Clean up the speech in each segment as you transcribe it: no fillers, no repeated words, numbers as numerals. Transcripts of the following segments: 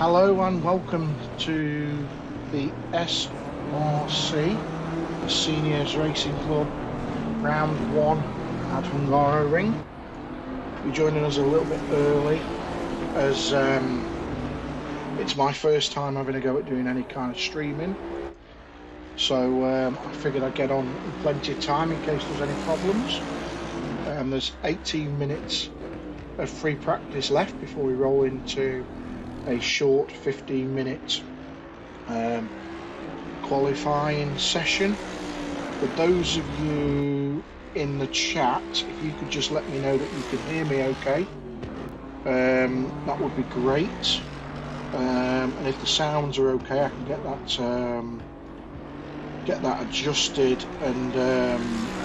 Hello and welcome to the SRC, the Seniors Racing Club, round 1 at Hungaroring. You're joining us a little bit early as it's my first time having a go at doing any kind of streaming. So I figured I'd get on in plenty of time in case there's any problems. There's 18 minutes of free practice left before we roll into a short 15-minute qualifying session. For those of you in the chat, if you could just let me know that you can hear me okay, that would be great. And if the sounds are okay, I can get that adjusted and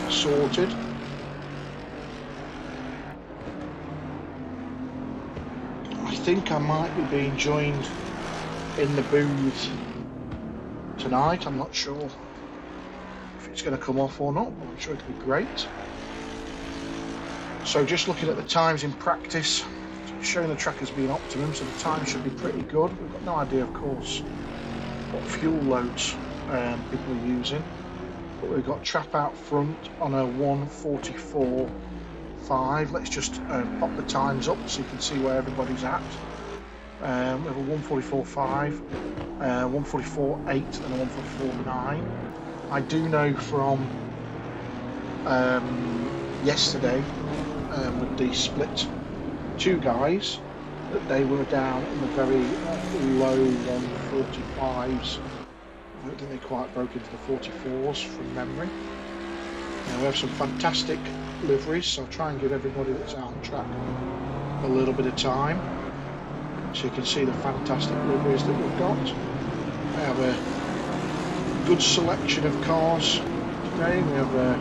sorted. I think I might be being joined in the booth tonight. I'm not sure if it's going to come off or not, but I'm sure it'll be great. So just looking at the times in practice, showing the track as being optimum, so the time should be pretty good. We've got no idea, of course, what fuel loads people are using, but we've got trap out front on a 1:44.5. Let's just pop the times up so you can see where everybody's at. We have a 1:44.5, 1:44.8 and a 1:44.9. I do know from yesterday with the split two guys that they were down in the very low 1:45s. I don't think they quite broke into the 44s from memory. Now we have some fantastic liveries, so I'll try and give everybody that's out on track a little bit of time so you can see the fantastic liveries that we've got. We have a good selection of cars today. We have a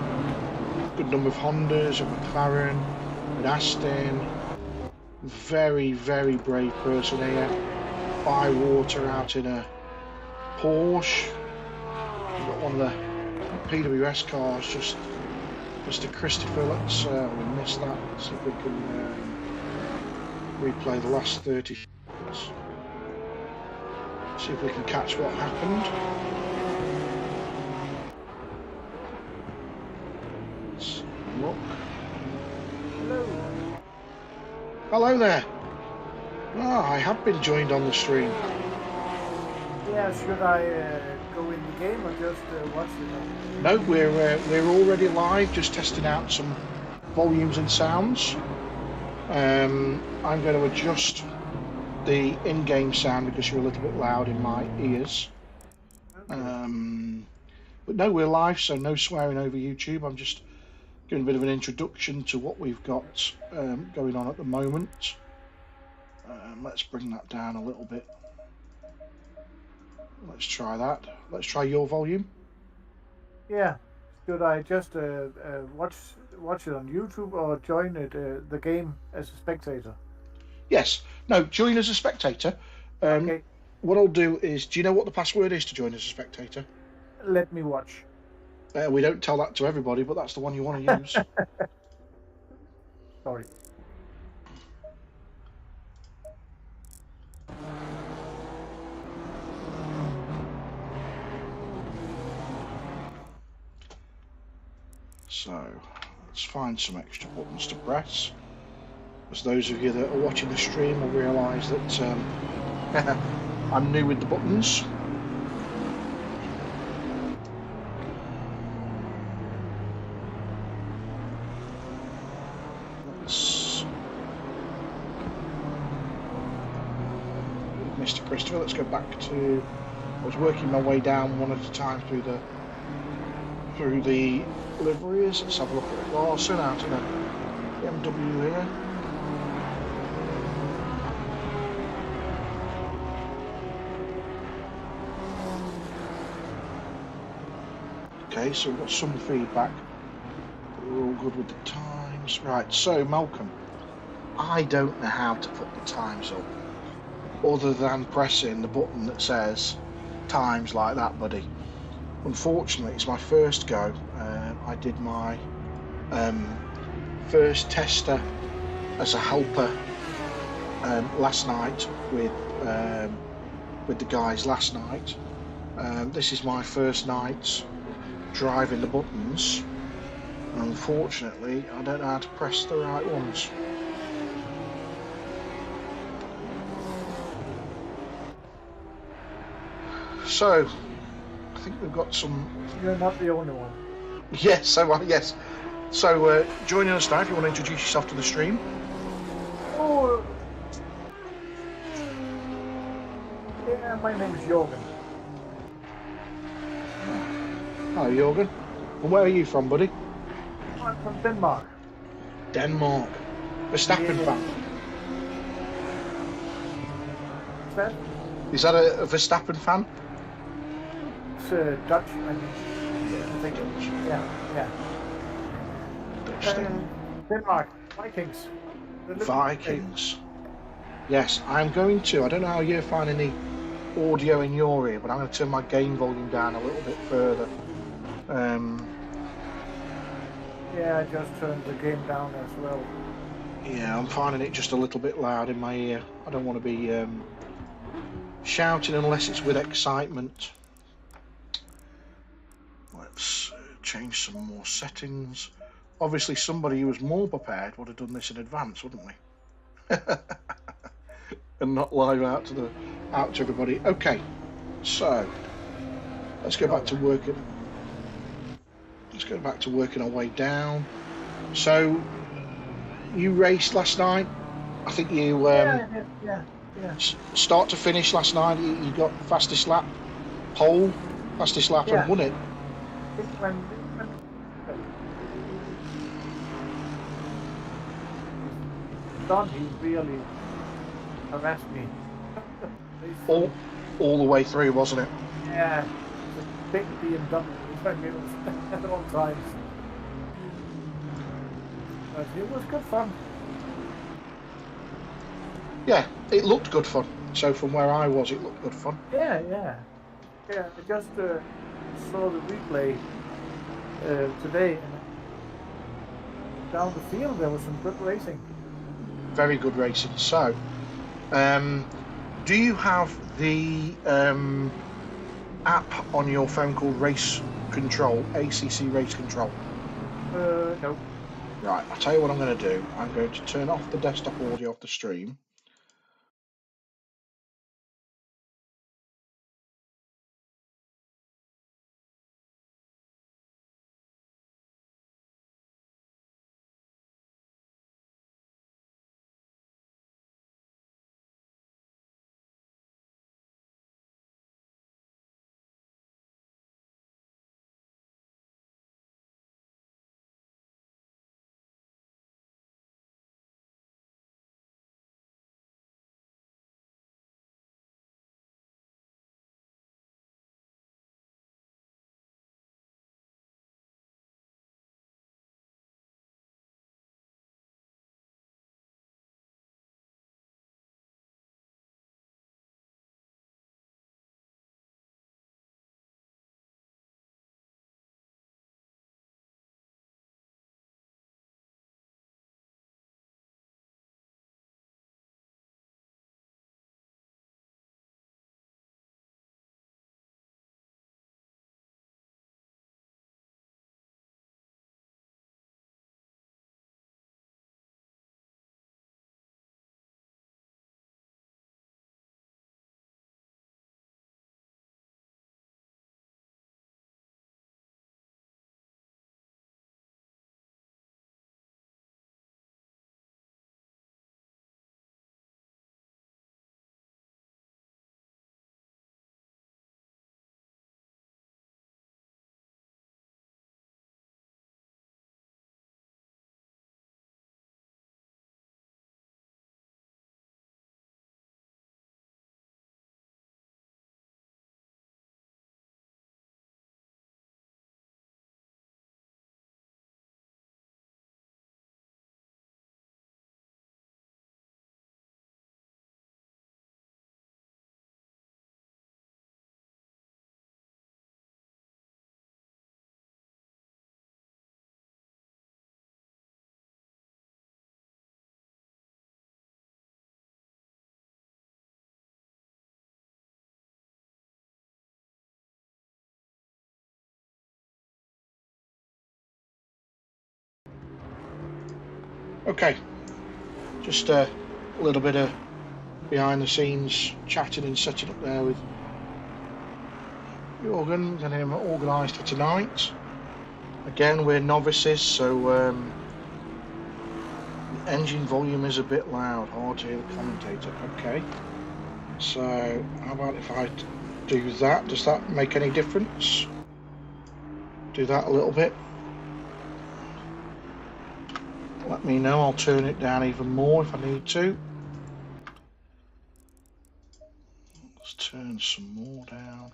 good number of Hondas, a McLaren, an Aston, very brave person here, Bywater out in a Porsche. We've got one of the PWS cars, just Mr. Christopher. Let's we missed that. Let's see if we can replay the last 30 seconds. See if we can catch what happened. Let's look. Hello. Hello there. I have been joined on the stream. Yeah, should I go in the game or just watch it? No, we're already live, just testing out some volumes and sounds. I'm going to adjust the in-game sound because you're a little bit loud in my ears. But no, we're live, so no swearing over YouTube. I'm just giving a bit of an introduction to what we've got going on at the moment. Let's bring that down a little bit. Let's try that. Let's try your volume. Yeah. Should I just watch it on YouTube or join it the game as a spectator? Yes. No, join as a spectator. Okay. What I'll do is, do you know what the password is to join as a spectator? Let me watch. We don't tell that to everybody, but that's the one you want to use. Sorry. So let's find some extra buttons to press. As those of you that are watching the stream will realise that I'm new with the buttons. Mr. Christopher, let's go back to. I was working my way down one at a time through the liveries. Let's have a look at Larson out in a BMW here. Okay, so we've got some feedback. We're all good with the times. Right, so Malcolm, I don't know how to put the times up other than pressing the button that says times like that, buddy. Unfortunately, it's my first go. I did my first tester as a helper last night with the guys last night. This is my first night driving the buttons. Unfortunately, I don't know how to press the right ones. So, I think we've got some. You're not the only one. Yes, yes. So, joining us now, if you want to introduce yourself to the stream. Oh, yeah, my name is Jorgen. Hi, Jorgen. And where are you from, buddy? I'm from Denmark. Denmark. Verstappen Yeah. fan. What's that? Is that a Verstappen fan? It's Dutch, I mean. Yeah, I think. Dutch. Yeah. Dutch thing. Denmark, Vikings. Vikings. Yes, I'm going to. I don't know how you're finding the audio in your ear, but I'm going to turn my gain volume down a little bit further. Yeah, I just turned the game down as well. Yeah, I'm finding it just a little bit loud in my ear. I don't want to be shouting unless it's with excitement. Let's change some more settings. Obviously, somebody who was more prepared would have done this in advance, wouldn't we? And not live out to everybody. Okay, so let's go back to working. Let's go back to working our way down. So you raced last night. I think you Yeah. start to finish last night. You got fastest lap, pole, fastest lap, and won it. When Don, he really harassed me. all the way through, wasn't it? Yeah, just big BMW at all times. But it was good fun. Yeah, it looked good fun. So from where I was, it looked good fun. Yeah. I just saw the replay today, and down the field there was some good racing. Very good racing. So, do you have the app on your phone called Race Control, ACC Race Control? No. Right, I'll tell you what I'm going to do. I'm going to turn off the desktop audio of the stream. Okay, just a little bit of behind the scenes chatting and setting up there with Jorgen, getting him organised for tonight. Again, we're novices, so the engine volume is a bit loud, hard to hear the commentator. Okay, so how about if I do that? Does that make any difference? Do that a little bit. Let me know, I'll turn it down even more if I need to. Let's turn some more down.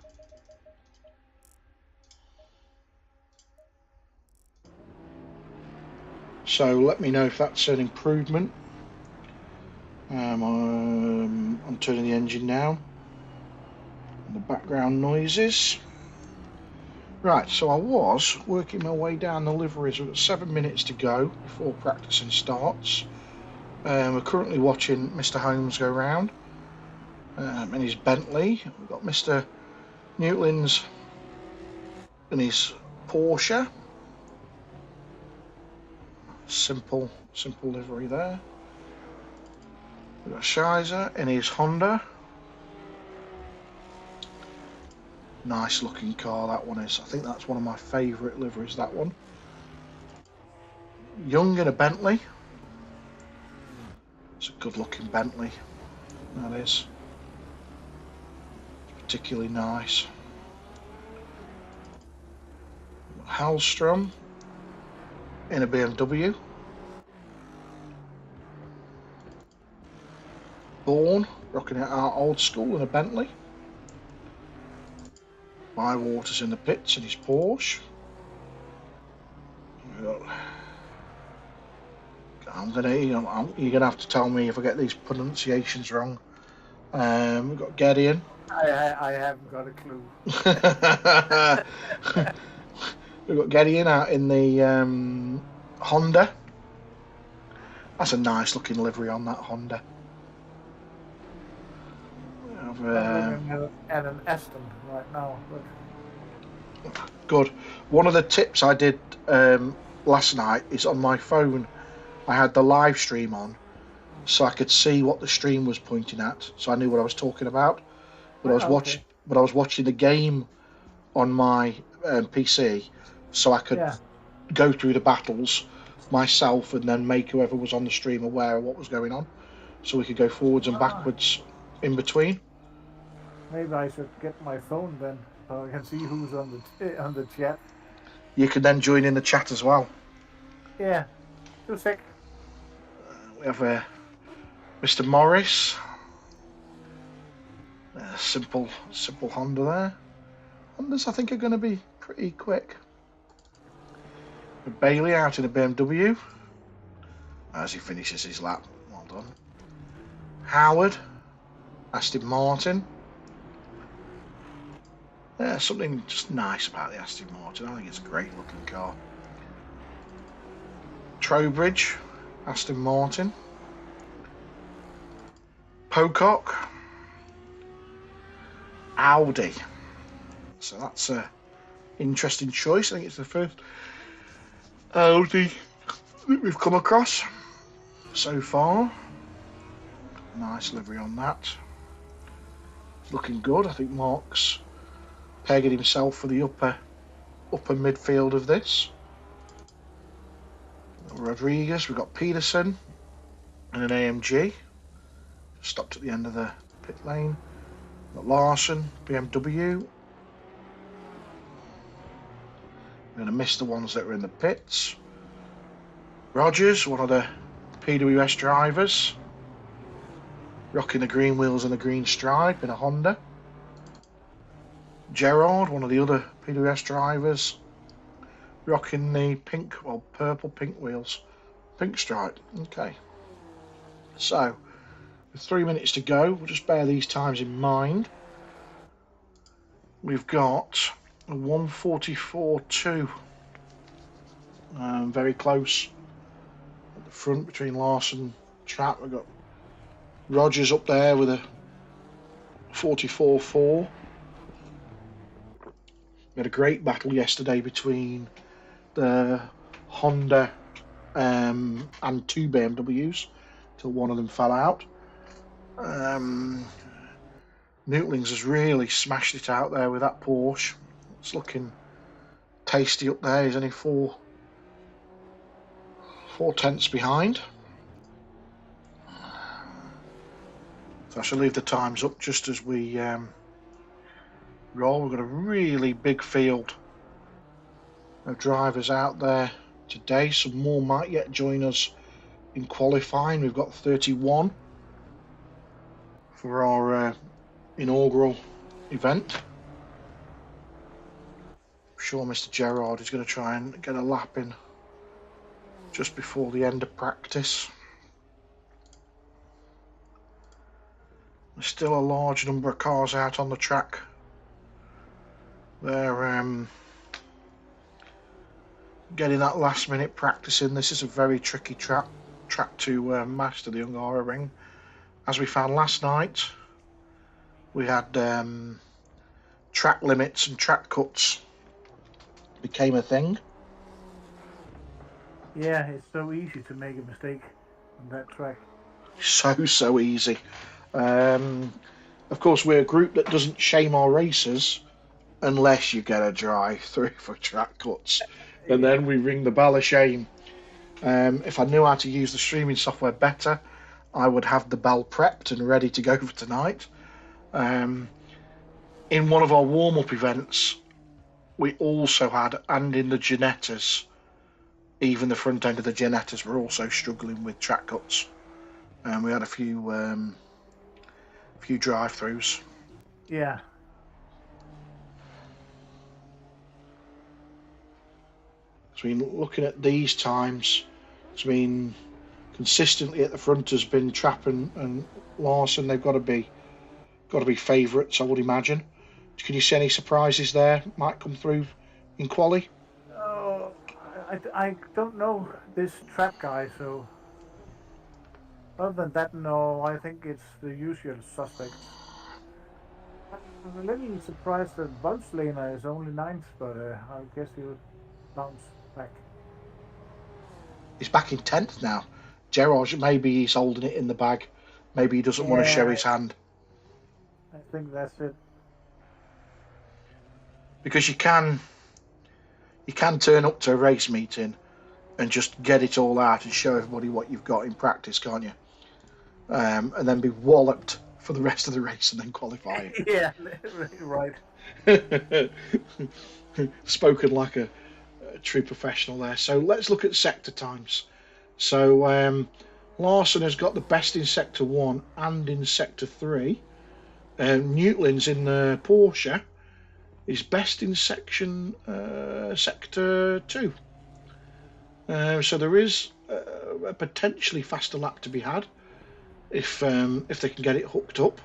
So let me know if that's an improvement. I'm turning the engine down. And the background noises. Right, so I was working my way down the liveries. We've got 7 minutes to go before practicing starts. We're currently watching Mr. Holmes go round in his Bentley. We've got Mr. Newlands in his Porsche. Simple livery there. We've got Shizer in his Honda. Nice looking car that one is. I think that's one of my favourite liveries, that one. Young in a Bentley. It's a good looking Bentley, that is. Particularly nice. Hallstrom in a BMW. Bourne rocking it out old school in a Bentley. Bywater's in the pits in his Porsche. You're gonna have to tell me if I get these pronunciations wrong. We've got Gideon. I haven't got a clue. We've got Gideon out in the Honda. That's a nice looking livery on that Honda. I'm looking at an Aston right now. But... Good. One of the tips I did last night is on my phone. I had the live stream on, so I could see what the stream was pointing at, so I knew what I was talking about. But I was watching the game on my PC, so I could go through the battles myself and then make whoever was on the stream aware of what was going on, so we could go forwards and backwards in between. Maybe I should get my phone then, so I can see who's on the chat. You can then join in the chat as well. Yeah, 2 seconds. We have Mr. Morris. Simple Honda there. Hondas I think are going to be pretty quick. Bailey out in a BMW as he finishes his lap. Well done. Howard, Aston Martin. Something just nice about the Aston Martin. I think it's a great looking car. Trowbridge, Aston Martin. Pocock, Audi. So that's a interesting choice. I think it's the first Audi that we've come across so far. Nice livery on that. It's looking good. I think Mark's pegging himself for the upper midfield of this. Rodriguez, we've got Peterson and an AMG. Stopped at the end of the pit lane. We've got Larson, BMW. We're going to miss the ones that are in the pits. Rogers, one of the PWS drivers, rocking the green wheels and the green stripe in a Honda. Gerard, one of the other PWS drivers, rocking the purple pink wheels, pink stripe. Okay. So, with 3 minutes to go, we'll just bear these times in mind. We've got a 1:44.2. Very close at the front between Larson Trap. We've got Rogers up there with a 44.4. We had a great battle yesterday between the Honda and 2 BMWs till one of them fell out. Newtlings has really smashed it out there with that Porsche. It's looking tasty up there. He's only four tenths behind. So I shall leave the times up just as we roll. We've got a really big field of drivers out there today. Some more might yet join us in qualifying. We've got 31 for our inaugural event. I'm sure Mr. Gerard is going to try and get a lap in just before the end of practice. There's still a large number of cars out on the track. They're getting that last minute practice in. This is a very tricky track to master, the Hungaroring. As we found last night, we had track limits and track cuts became a thing. Yeah, it's so easy to make a mistake on that track. So easy. Of course, we're a group that doesn't shame our racers unless you get a drive through for track cuts. And then we ring the bell of shame. If I knew how to use the streaming software better, I would have the bell prepped and ready to go for tonight. In one of our warm-up events, we also had, and in the Genettas, even the front end of the Genettas were also struggling with track cuts. And we had a few drive-throughs. Yeah. So looking at these times, it's been consistently at the front has been Trapp and Larson. They've got to be favourites, I would imagine. Can you see any surprises there might come through in quali? Oh, I don't know this Trap guy, so other than that, no, I think it's the usual suspects. I'm a little surprised that Bunslaner is only 9th, but I guess he'll bounce back. He's back in 10th now. Gerard, maybe he's holding it in the bag. Maybe he doesn't want to show his hand. I think that's it. Because you can turn up to a race meeting and just get it all out and show everybody what you've got in practice, can't you? And then be walloped for the rest of the race and then qualify. Yeah, right. Spoken like a true professional there. So let's look at sector times. So Larson has got the best in sector 1 and in sector 3. Newtland's in the Porsche is best in sector 2. So there is a potentially faster lap to be had if they can get it hooked up.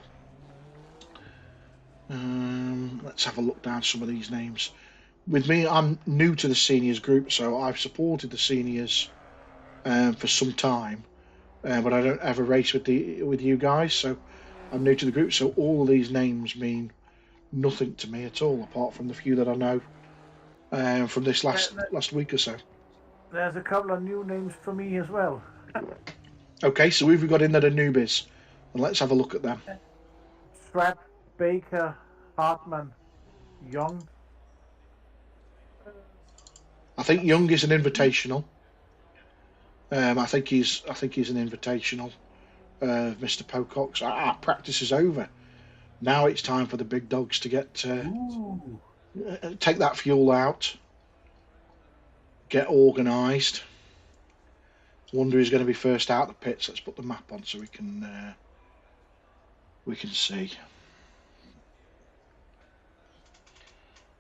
Let's have a look down some of these names. With me, I'm new to the seniors group, so I've supported the seniors for some time, but I don't ever race with you guys, so I'm new to the group. So all of these names mean nothing to me at all, apart from the few that I know from this last week or so. There's a couple of new names for me as well. Okay, so we've got in there the newbies, and let's have a look at them. Strap, Baker, Hartman, Young. I think Young is an invitational. I think he's an invitational. Mr. Pocock's. Practice is over. Now it's time for the big dogs to get take that fuel out, get organised. Wonder who's going to be first out the pits. Let's put the map on so we can see.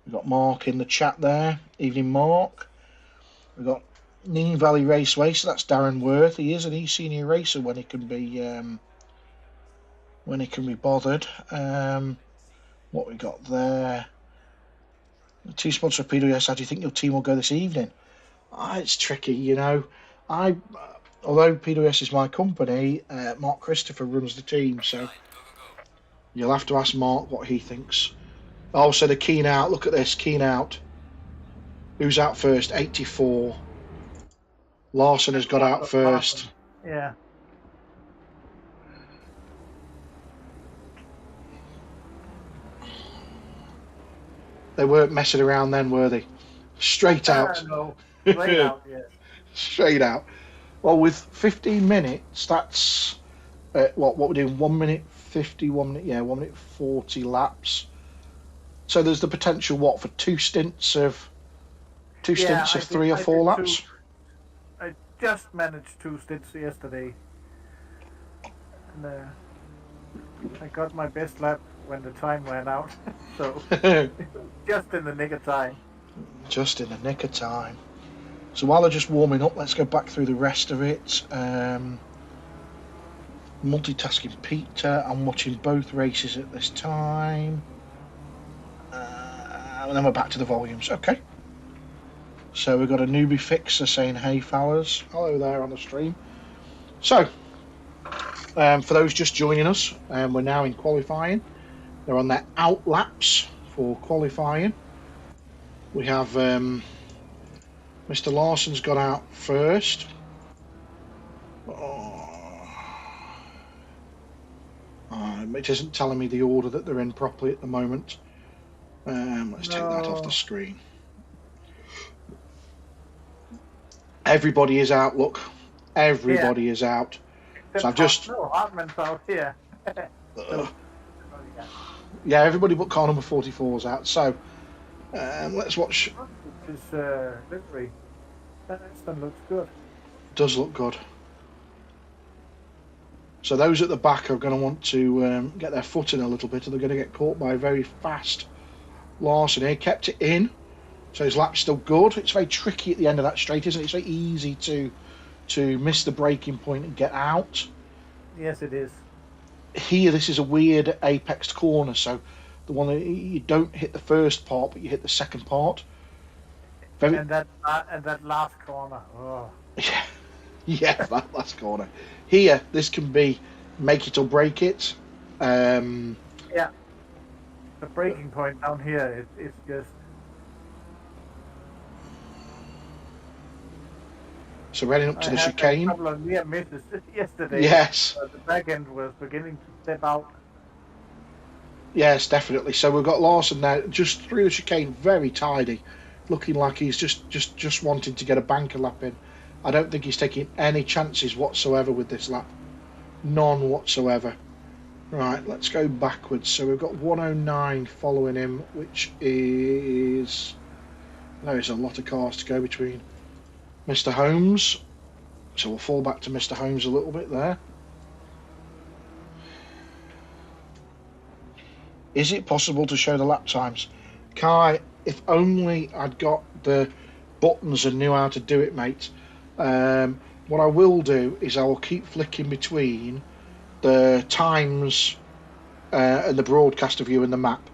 We've got Mark in the chat there. Evening, Mark. We've got Nene Valley Raceway, so that's Darren Worth. He is an e-senior racer when he can be bothered. What we got there? The two spots for PWS. How do you think your team will go this evening? It's tricky, you know. Although PWS is my company, Mark Christopher runs the team, so you'll have to ask Mark what he thinks. Oh, so the keen out. Look at this, keen out. Who's out first? 84. Larson has got out first. Yeah. They weren't messing around then, were they? Straight out. No. Straight out, yes. Straight out. Well, with 15 minutes, that's what we're doing. 1 minute 50, 1 minute, 1 minute 40 laps. So there's the potential for two stints of I 3 or 4 did laps. I just managed 2 stints yesterday, and I got my best lap when the time ran out. So just in the nick of time. Just in the nick of time. So while they're just warming up, let's go back through the rest of it. Multitasking Peter. I'm watching both races at this time. And then we're back to the volumes. Okay. So we've got a newbie fixer saying, hey, fellas. Hello there on the stream. So, for those just joining us, we're now in qualifying. They're on their out laps for qualifying. We have Mr. Larson's got out first. It isn't telling me the order that they're in properly at the moment. Let's take that off the screen. Everybody is out, look. Everybody is out. Except So I've just... No, Hartman's out here. Yeah, everybody but car number 44 is out. So, let's watch... His livery. That looks good. Does look good. So those at the back are going to want to get their foot in a little bit, or they're going to get caught by a very fast Larson here. Kept it in, so his lap's still good. It's very tricky at the end of that straight, isn't it? It's very easy to miss the braking point and get out. Yes, it is. Here, this is a weird apexed corner, so the one that you don't hit the first part, but you hit the second part. And that last corner. Oh. Yeah, that last corner. Here, this can be make it or break it. Yeah. The breaking point down here, it's just... So we're heading up to the chicane. I had a couple of near misses yesterday. Yes. The back end was beginning to step out. Yes, definitely. So we've got Larson now just through the chicane, very tidy, looking like he's just wanting to get a banker lap in. I don't think he's taking any chances whatsoever with this lap. None whatsoever. Right, let's go backwards. So we've got 109 following him, which is... There's a lot of cars to go between. Mr. Holmes. So we'll fall back to Mr. Holmes a little bit there. Is it possible to show the lap times? Kai, if only I'd got the buttons and knew how to do it, mate. What I will do is I will keep flicking between the times and the broadcaster view and the map.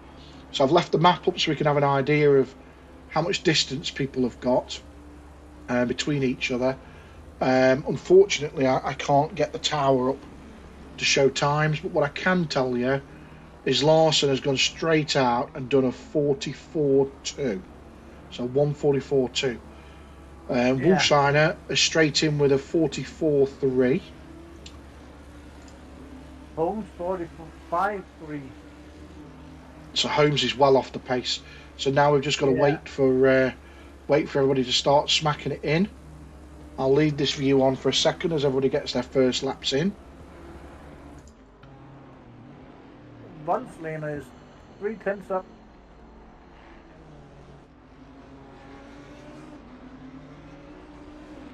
So I've left the map up so we can have an idea of how much distance people have got between each other. Unfortunately, I can't get the tower up to show times, but what I can tell you is Larson has gone straight out and done a 44.2. So 144.2. Wolfshiner is straight in with a 44.3. Holmes 45.3. So Holmes is well off the pace. So now we've just got to wait for everybody to start smacking it in. I'll leave this view on for a second as everybody gets their first laps in. Bunslane is 3/10 up.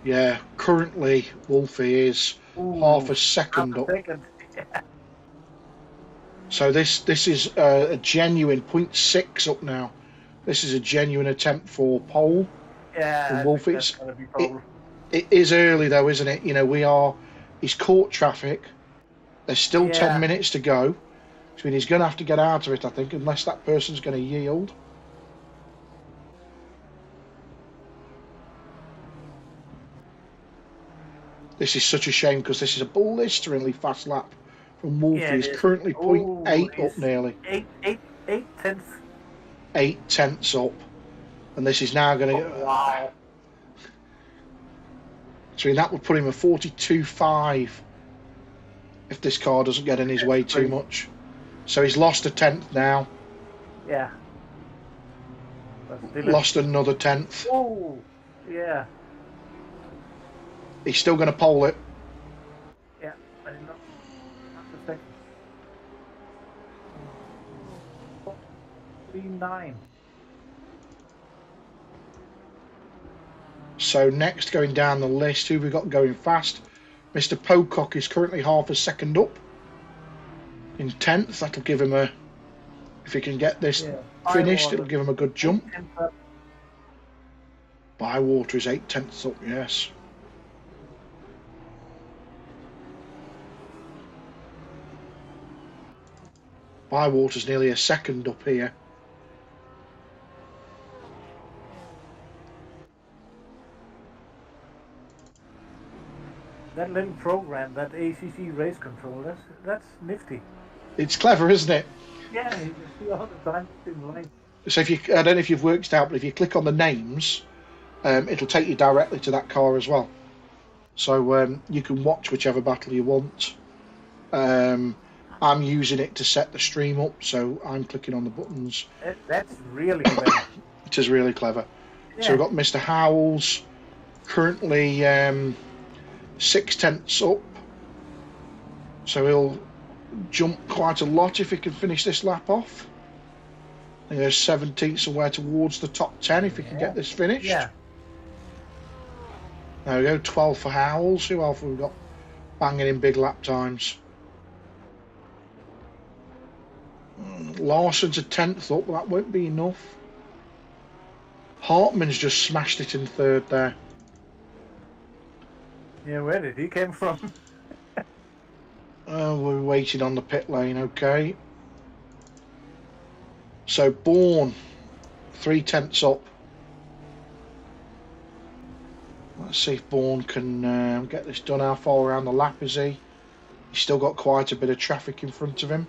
Yeah, currently Wolfie is half a second up. So this is a genuine 0.6 up now. This is a genuine attempt for pole. Yeah, Wolfie. that's gonna be pole. It is early though, isn't it? You know, he's caught traffic. There's still 10 minutes to go. So he's going to have to get out of it, I think, unless that person's going to yield. This is such a shame because this is a blisteringly fast lap from Wolfie. He's currently 0.8 up nearly. 8/10. 8/10 up. And this is now going to... wow. So that would put him a 42.5 if this car doesn't get in his way too much. So he's lost a 10th now. Yeah. Lost another 10th. Oh, yeah. He's still going to pole it. Yeah, I didn't know. Not a second. 39. So next, going down the list, who we got going fast? Mr. Pocock is currently half a second up in 10th. That'll give him a, if he can get this finished, it'll give him a good jump. Bywater is 8/10 up, yes. Bywater's nearly a second up here. That little program, that ACC race control, that's nifty. It's clever, isn't it? Yeah, you see all the time in line. So if you, I don't know if you've worked it out, but if you click on the names, it'll take you directly to that car as well. So you can watch whichever battle you want. I'm using it to set the stream up, so I'm clicking on the buttons. That's really clever. It is really clever. Yeah. So we've got Mr. Howells currently 6/10 up. So he'll jump quite a lot if he can finish this lap off. I think there's 17th somewhere towards the top 10 if he can get this finished. Yeah. There we go, 12 for Howells. Who else have we got banging in big lap times? Larson's a 10th up, but that won't be enough. Hartman's just smashed it in 3rd there. Yeah, where did he came from? We're waiting on the pit lane, okay. So Bourne, 3/10 up. Let's see if Bourne can get this done. How far around the lap is he? He's still got quite a bit of traffic in front of him.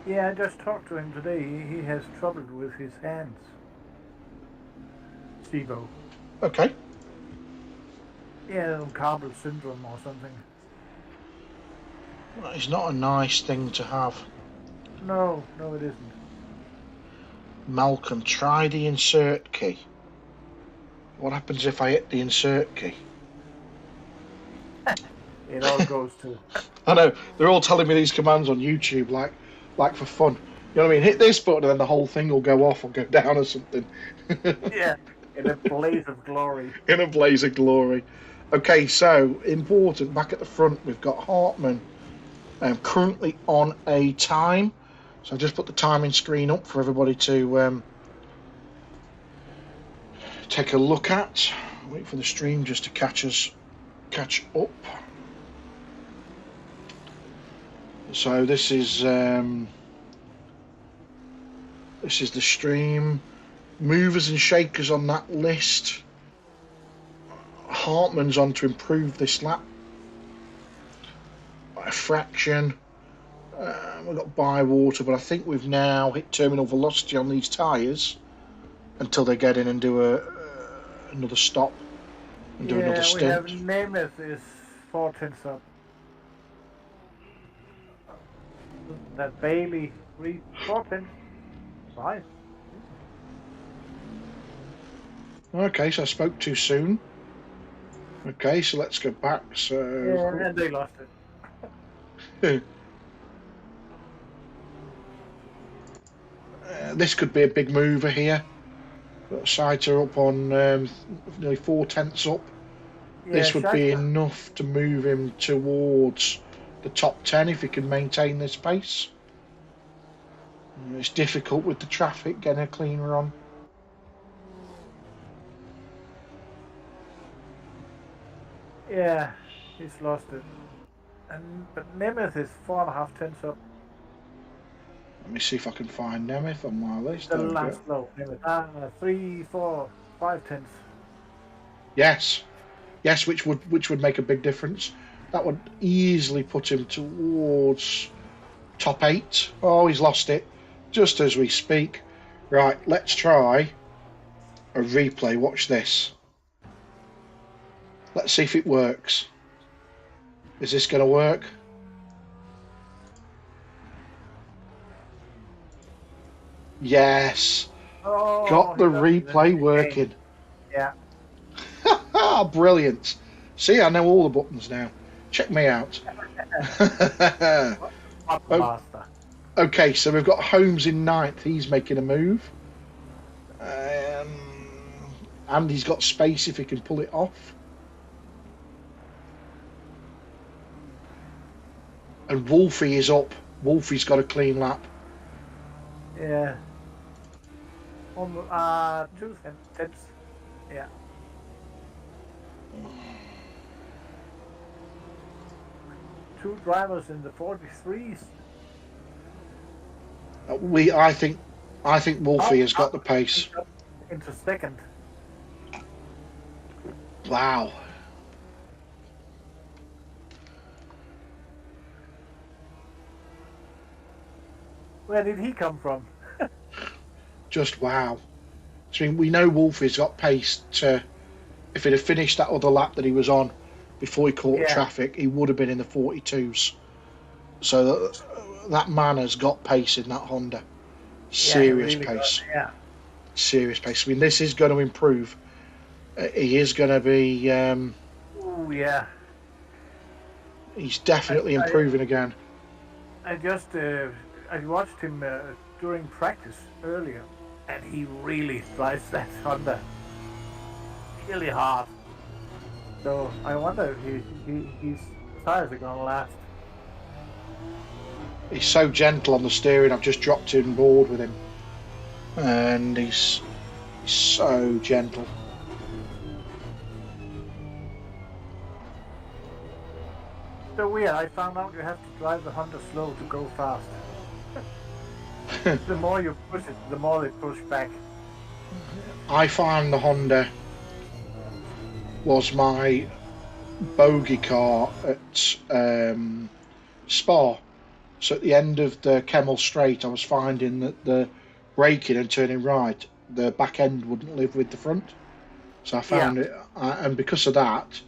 Yeah, I just talked to him today. He has trouble with his hands. Steve-O. Okay. Yeah, carpal syndrome or something. Well, it's not a nice thing to have. No, it isn't. Malcolm, try the insert key. What happens if I hit the insert key? It all goes to... I know, they're all telling me these commands on YouTube, like for fun. You know what I mean? Hit this button and then the whole thing will go off or go down or something. Yeah, in a blaze of glory. In a blaze of glory. Okay, so important, back at the front, we've got Hartman currently on a time. So I've just put the timing screen up for everybody to take a look at. Wait for the stream just to catch up. So this is the stream. Movers and shakers on that list. Hartman's on to improve this lap by a fraction. We've got Bywater, but I think we've now hit terminal velocity on these tyres until they get in and do another stop and do another stint. Yeah, we have Nemeth is 4/10 up. That Bailey 4/10. Right. Okay, so I spoke too soon. Okay, so let's go back. So yeah, and they lost it. This could be a big mover here. Got Saito up on nearly 4/10 up. Yeah, this would be enough to move him towards the top 10 if he can maintain this pace. It's difficult with the traffic getting a clean run. Yeah, he's lost it. But Nemeth is 4.5/10 up. Let me see if I can find Nemeth on my list. The last low, Nemeth. 3, 4, 5/10. Yes, which would make a big difference. That would easily put him towards top 8. Oh, he's lost it just as we speak. Right, let's try a replay. Watch this. Let's see if it works. Is this going to work? Yes. Oh, Got the he does it replay again. working. Yeah. Brilliant. See, I know all the buttons now. Check me out. Master. Okay, so we've got Holmes in ninth. He's making a move. And he's got space if he can pull it off. And Wolfie is up. Wolfie's got a clean lap. Yeah. 2 tenths. Yeah. Two drivers in the 43s. I think Wolfie has got the pace. Into second. Wow. Where did he come from? Just wow. So we know Wolfie's got pace to. If he'd have finished that other lap that he was on before he caught traffic, he would have been in the 42s. So that man has got pace in that Honda. Serious really pace. Yeah. Serious pace. I mean, this is going to improve. He is going to be. Oh yeah. He's definitely improving again. I watched him during practice earlier, and he really drives that Honda really hard. So I wonder if his tires are gonna last. He's so gentle on the steering. I've just dropped him board with him, and he's so gentle. So weird. I found out you have to drive the Honda slow to go fast. The more you push it, the more they push back. I found the Honda was my bogey car at Spa. So at the end of the Kemmel Straight, I was finding that the braking and turning right, the back end wouldn't live with the front. So I found it, and because of that,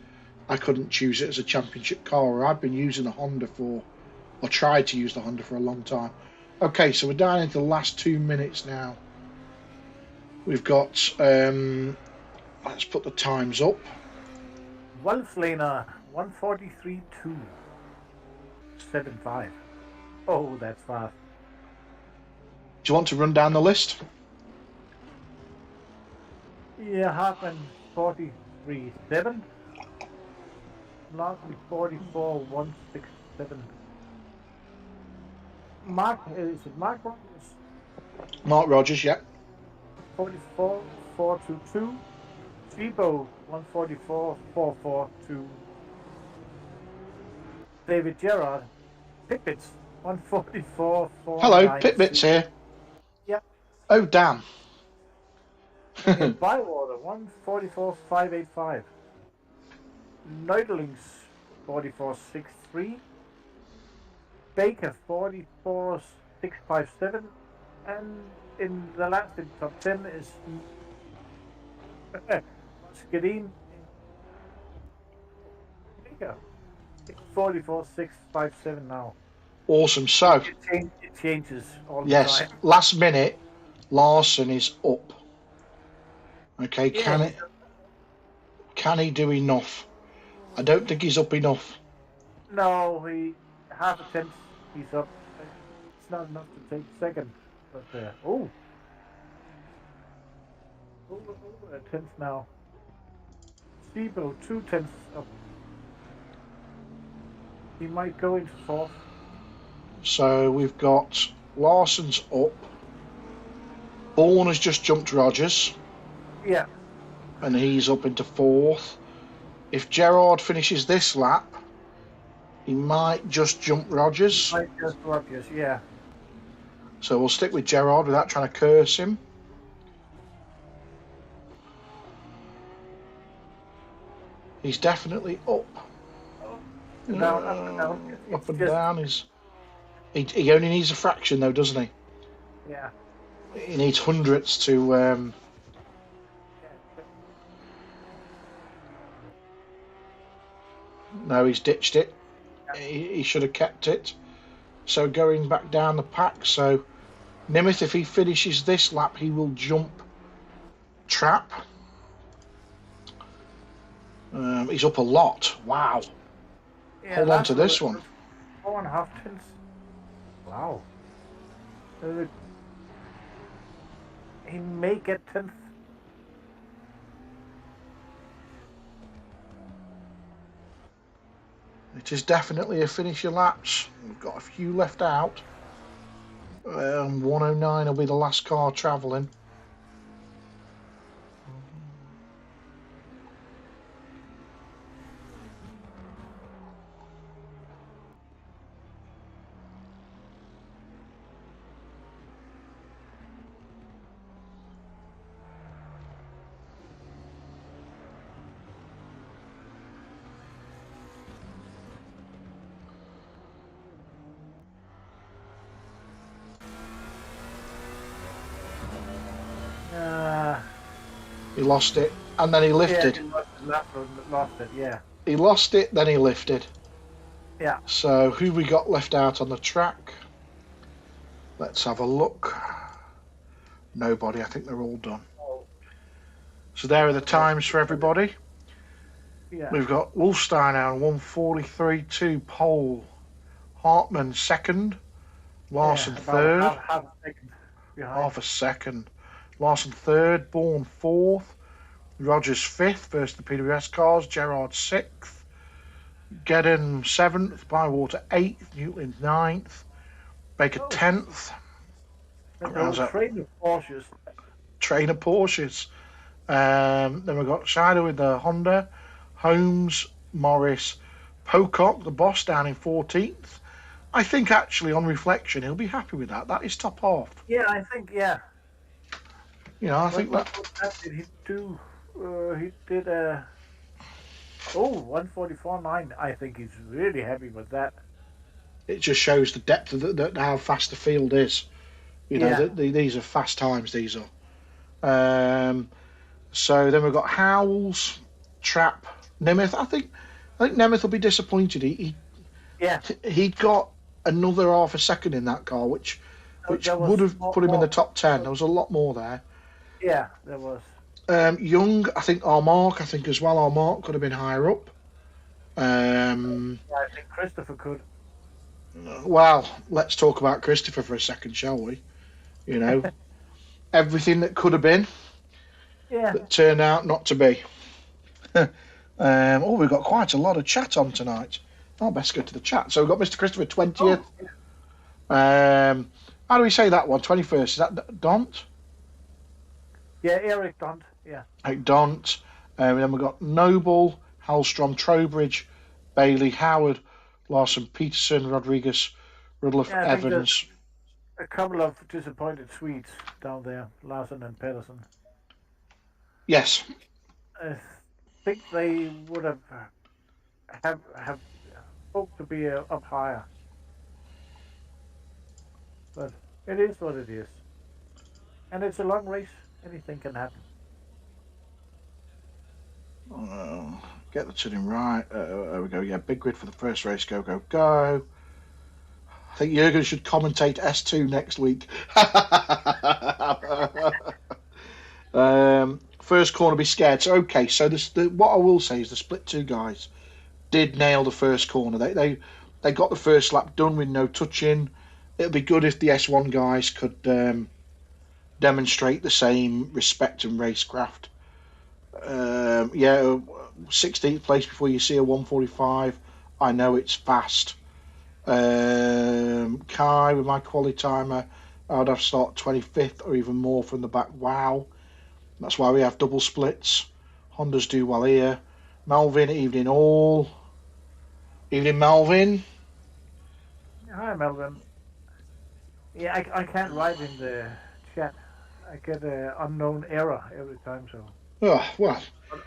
I couldn't choose it as a championship car. I've been using the Honda or tried to use the Honda for a long time. Okay, so we're down into the last 2 minutes now. We've got, let's put the times up. Wolfslaner 143.275. Oh, that's fast. Do you want to run down the list? Yeah, Hartman 43.7. Largely 44.167. Mark, is it Mark Rogers? Mark Rogers, yeah. 44.422. Sibo 144.442. David Gerard. Pipits 144.496. Hello, Pitbits here. Yep. Oh, damn. In Bywater 144.585. Neudelings 44.63. Baker 44.657. And in the last in top 10 is Skadin Baker 44.657 now. Awesome. So, It changes all the yes, time. last minute, Larson is up. Okay, Yeah. can he do enough? I don't think he's up enough. No, he half a tenth he's up. It's not enough to take second. But a tenth now. Sibo 2 tenths up. He might go into fourth. So we've got Larson's up. Bourne has just jumped Rogers. Yeah. And he's up into fourth. If Gerard finishes this lap, he might just jump Rogers. Yeah. So we'll stick with Gerard without trying to curse him. He's definitely up. Down, Up and down. He only needs a fraction though, doesn't he? Yeah. He needs hundredths to. No, he's ditched it. He should have kept it. So going back down the pack. So Nimith, if he finishes this lap, he will jump Trap. He's up a lot. Wow. Yeah, Hold on to this one. 4.5 tenths. Wow. He may get 10th. It is definitely a finish your laps. We've got a few left out. 109 will be the last car travelling. He lost it, and then he lifted. Yeah, he lost it, yeah. He lost it, then he lifted. Yeah. So who we got left out on the track? Let's have a look. Nobody. I think they're all done. So there are the times for everybody. Yeah. We've got Wolfsteiner on 1:43.2 pole. Hartman second. Larson third. Half a second behind. Half a second. Larson third. Bourne fourth. Rogers fifth versus the PWS cars. Gerard sixth. Gedden seventh. Bywater eighth. Newland ninth. Baker 10th. Train of Porsches. Train of Porsches. Then we've got Scheider with the Honda. Holmes, Morris, Pocock, the boss, down in 14th. I think actually on reflection he'll be happy with that. That is top half. Yeah, I think, yeah. You know, I think that. What did he do? He did a 1:44.9. I think he's really happy with that. It just shows the depth of how fast the field is. You know, these are fast times. These are. So then we've got Howells, Trap, Nemeth. I think Nemeth will be disappointed. He'd got another half a second in that car, which would have put him in the top 10. There was a lot more there. Yeah, there was. Young, I think Armark, as well. Armark could have been higher up. I think Christopher could. Well, let's talk about Christopher for a second, shall we? You know, everything that could have been, that turned out not to be. We've got quite a lot of chat on tonight. I'll best go to the chat. So we've got Mr. Christopher 20th. How do we say that one? 21st. Is that Dont? Yeah, Eric Dont. Yeah. Eric Dont. Then we've got Noble, Hallstrom, Trowbridge, Bailey, Howard, Larson, Peterson, Rodriguez, Rudloff, Evans. A couple of disappointed Swedes down there, Larson and Pedersen. Yes. I think they would have hoped to be up higher. But it is what it is. And it's a long race. Anything can happen. Get the tuning right. There we go. Yeah, big grid for the first race. Go, go, go. I think Jürgen should commentate S2 next week. First corner, be scared. So, okay, so what I will say is the split two guys did nail the first corner. They got the first lap done with no touching. It'd be good if the S1 guys could demonstrate the same respect and racecraft. 16th place before you see a 1:45. I know it's fast. Kai with my quality timer, I'd have start 25th or even more from the back. Wow, that's why we have double splits. Hondas do well here. Melvin, evening all. Evening, Melvin. Hi, Melvin. Yeah, I can't write in the chat. I get an unknown error every time, so. Oh well,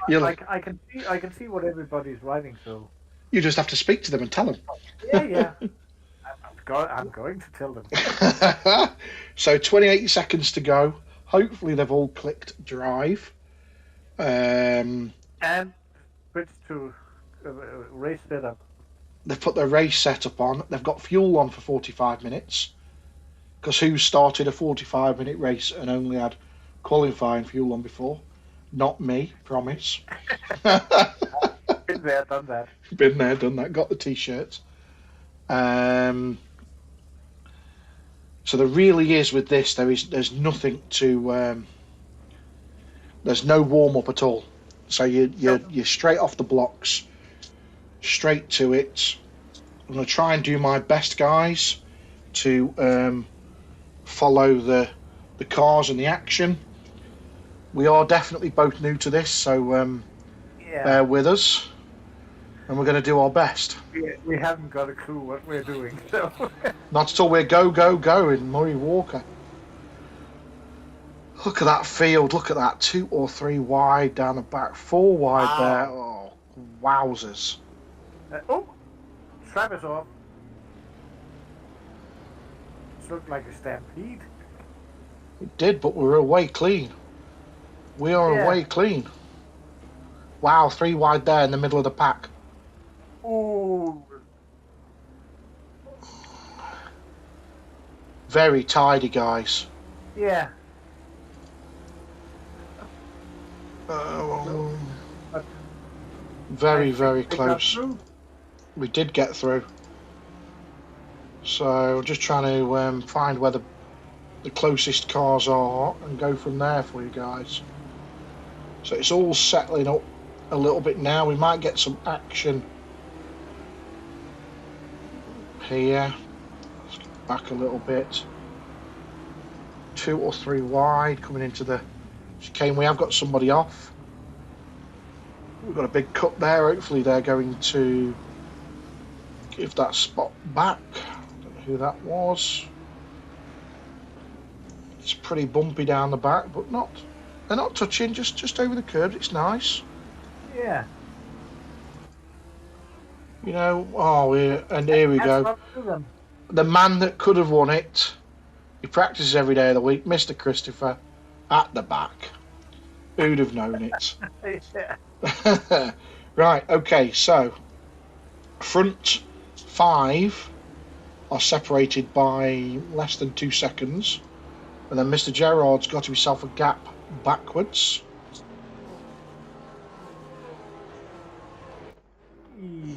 I can see what everybody's writing, so. You just have to speak to them and tell them. Yeah. I'm going to tell them. So 28 seconds to go. Hopefully they've all clicked drive. And switch to race setup. They've put their race setup on. They've got fuel on for 45 minutes. Because who started a 45-minute race and only had qualifying fuel on before? Not me, promise. Been there, done that. Been there, done that. Got the t-shirts. So there really is with this. There's nothing to. There's no warm up at all. So you're straight off the blocks, straight to it. I'm going to try and do my best, guys, to follow the cars and the action. We are definitely both new to this, so bear with us, and we're going to do our best. We haven't got a clue what we're doing, so. Not until we're go in Murray Walker. Look at that field. Look at that. 2 or 3 wide down the back. 4 wide there. Oh, wowzers. Trap is off. This looked like a stampede. It did, but we were away clean. We are away clean. Wow, 3 wide there in the middle of the pack. Ooh. Very tidy, guys. Yeah. Very, very close. We did get through. So just trying to find where the closest cars are and go from there for you guys. So it's all settling up a little bit now. We might get some action here. Let's get back a little bit. 2 or 3 wide coming into the chicane. We have got somebody off. We've got a big cut there. Hopefully they're going to give that spot back. Don't know who that was. It's pretty bumpy down the back, but they're not touching, just over the curb. It's nice. Yeah. You know, and here we go. The man that could have won it, he practices every day of the week, Mr. Christopher, at the back. Who'd have known it? Yeah. Right, okay, so front 5 are separated by less than 2 seconds. And then Mr. Gerard's got himself a gap backwards.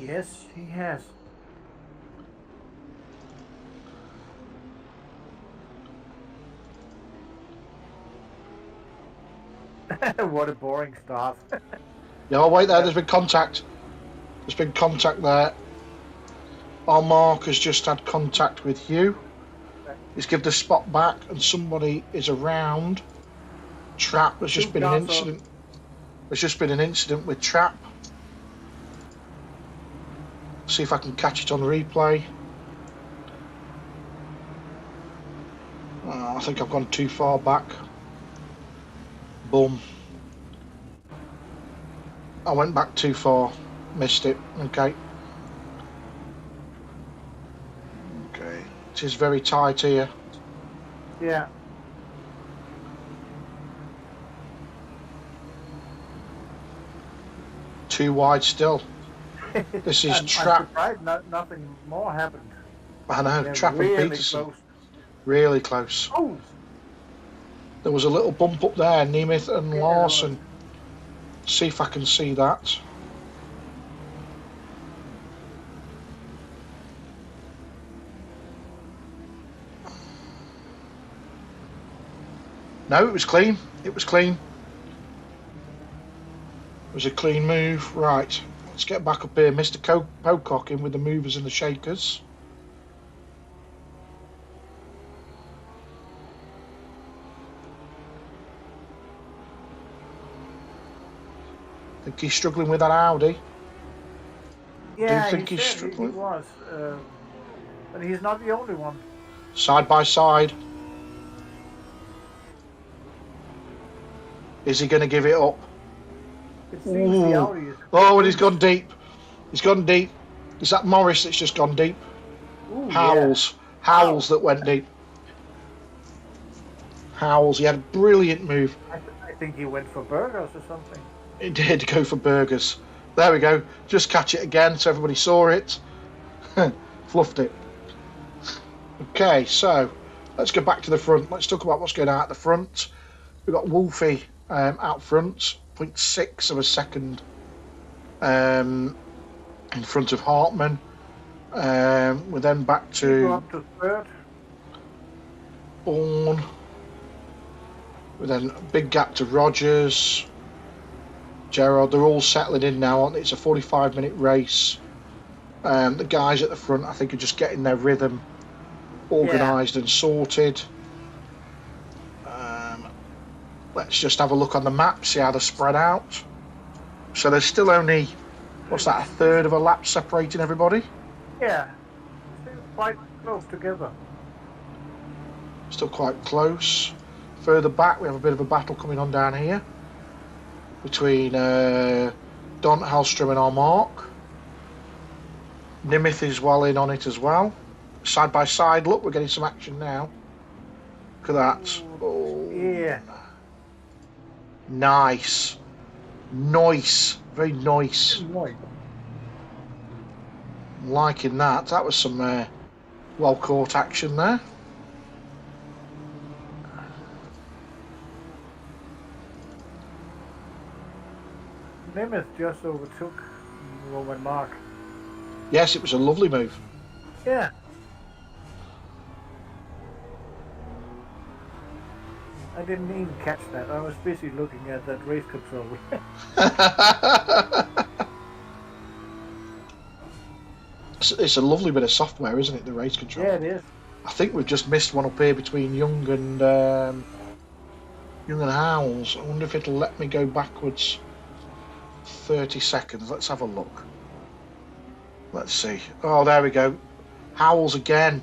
Yes, he has. What a boring start. Yeah, oh, wait there, there's been contact. There's been contact there. Our mark has just had contact with you. He's given the spot back and somebody is around. Trap, there's just been an incident. There's just been an incident with Trap. See if I can catch it on replay. I think I've gone too far back. Boom. I went back too far. Missed it. Okay. Okay. It is very tight here. Yeah. Too wide still. This is Trap. I'm surprised nothing more happened. I know. Yeah, Trap really and Peterson. close. Really close. Oh. There was a little bump up there, Nemeth and Yeah, Larson. See if I can see that. No, it was clean. It was clean. It was a clean move. Right, let's get back up here. Mr. Pocock in with the movers and the shakers. I think he's struggling with that Audi. Yeah, Do you think he's struggling? He was. But he's not the only one. Side by side. Is he going to give it up? It seems the Audi is... Oh, and he's gone deep. He's gone deep. Is that Morris that's just gone deep? Ooh, Howells. Yeah. Howells that went deep. Howells, he had a brilliant move. I think he went for burgers or something. He did go for burgers. There we go. Just catch it again so everybody saw it. Fluffed it. Okay, so let's go back to the front. Let's talk about what's going on at the front. We've got Wolfie out front, 0.6 of a second in front of Hartman. We're then back to Go up to third. Bourne. We're then a big gap to Rogers. Gerard, they're all settling in now, aren't they? It's a 45-minute race. The guys at the front, I think, are just getting their rhythm organised and sorted. Let's just have a look on the map, see how they're spread out. So there's still only, what's that, a third of a lap separating everybody? Yeah, still quite close together. Still quite close. Further back, we have a bit of a battle coming on down here between Don Hallstrom and Armark. Nimith is well in on it as well. Side by side, look, we're getting some action now. Look at that. Oh. Yeah. Nice. Nice. Very nice. Liking that. That was some well caught action there. Nemeth just overtook Roman Mark. Yes, it was a lovely move. Yeah. I didn't even catch that. I was busy looking at that race control. It's a lovely bit of software, isn't it, the race control? Yeah, it is. I think we've just missed one up here between Young and Howells. I wonder if it'll let me go backwards 30 seconds. Let's have a look. Let's see. Oh, there we go. Howells again.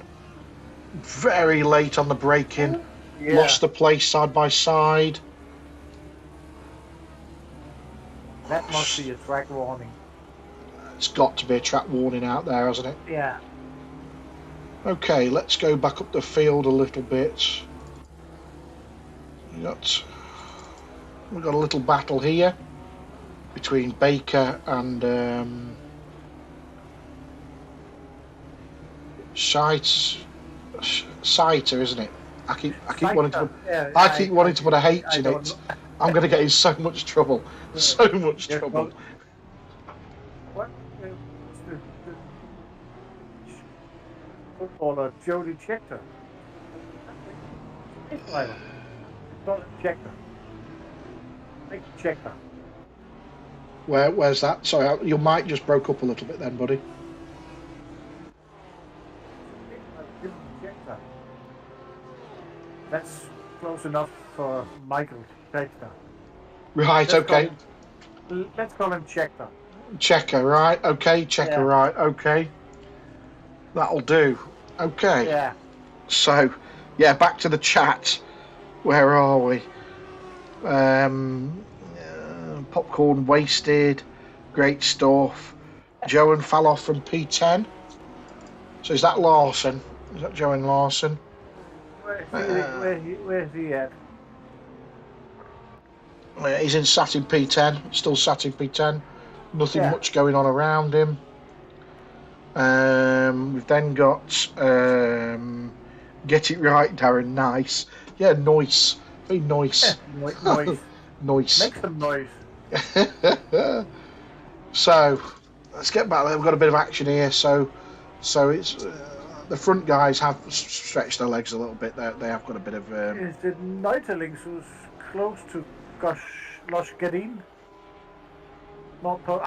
Very late on the braking. Yeah. Lost the place side by side. That must be a track warning. It's got to be a track warning out there, hasn't it? Yeah. Okay, let's go back up the field a little bit. We've got a little battle here between Baker and Saiter, isn't it? I keep wanting to put a H in it. I'm going to get in so much trouble. So much trouble. What? Footballer Jody Scheckter. Not Scheckter. Like Scheckter. Where's that? Sorry, your mic just broke up a little bit then, buddy. That's close enough for Michael Scheckter. Right, okay. Let's call him Scheckter. Checker, right? Okay, Checker, Yeah. right? Okay. That'll do. Okay. Yeah. So, yeah, back to the chat. Where are we? Popcorn wasted. Great stuff. Joan fell off from P10. So is that Larson? Is that Joan Larson? Where's he at? He's sat in P10. Still sat in P10. Nothing Yeah. much going on around him. We've then got Get It Right, Darren. Nice. Yeah, nice. Very nice. Noise. Nice. Make some noise. So let's get back there. We've got a bit of action here. So it's the front guys have stretched their legs a little bit. They have got a bit of. Is it Neitelings who's close to Los Gadin? Not per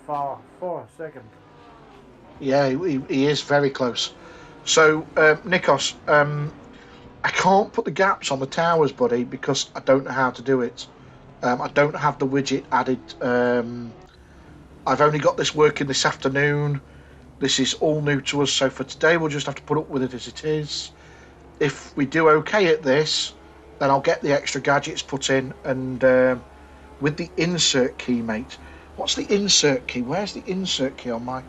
far. 4 seconds. Yeah, he is very close. So Nikos, I can't put the gaps on the towers, buddy, because I don't know how to do it. I don't have the widget added. I've only got this working this afternoon. This is all new to us, so for today we'll just have to put up with it as it is. If we do okay at this, then I'll get the extra gadgets put in, and with the insert key, mate. What's the insert key? Where's the insert key on my...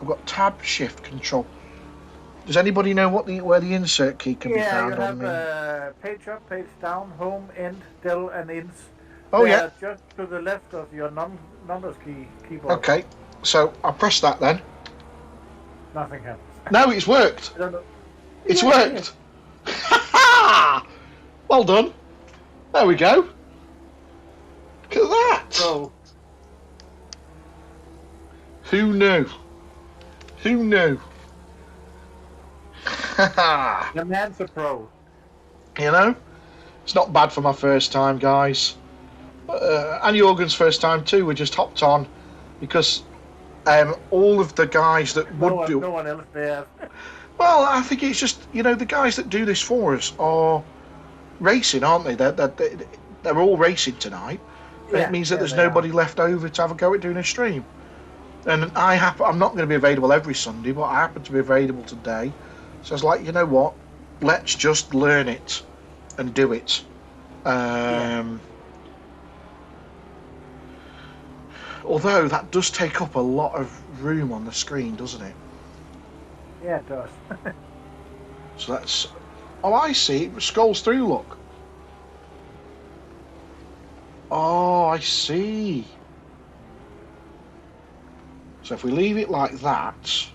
I've got tab, shift, control. Does anybody know where the insert key can be found you on me? have page up, page down, home, end, del, and ins. Oh, They yeah. are just to the left of your numbers keyboard. Okay, so I press that then. Nothing happens. No, it's worked. I don't know. It's Yeah, it worked. Well done. There we go. Look at that. So, Who knew? Who knew? the man's a pro. You know, it's not bad for my first time, guys. And Jorgen's first time too. We just hopped on because all of the guys that would do. No one else there. Well, I think it's just the guys that do this for us are racing, aren't they? They're all racing tonight. And it means that there's nobody left over to have a go at doing a stream. And I'm not going to be available every Sunday, but I happen to be available today. So I was like, you know what? Let's just learn it and do it. Although that does take up a lot of room on the screen, doesn't it? Yeah, it does. So that's... Oh, I see. It scrolls through, look. Oh, I see. So if we leave it like that...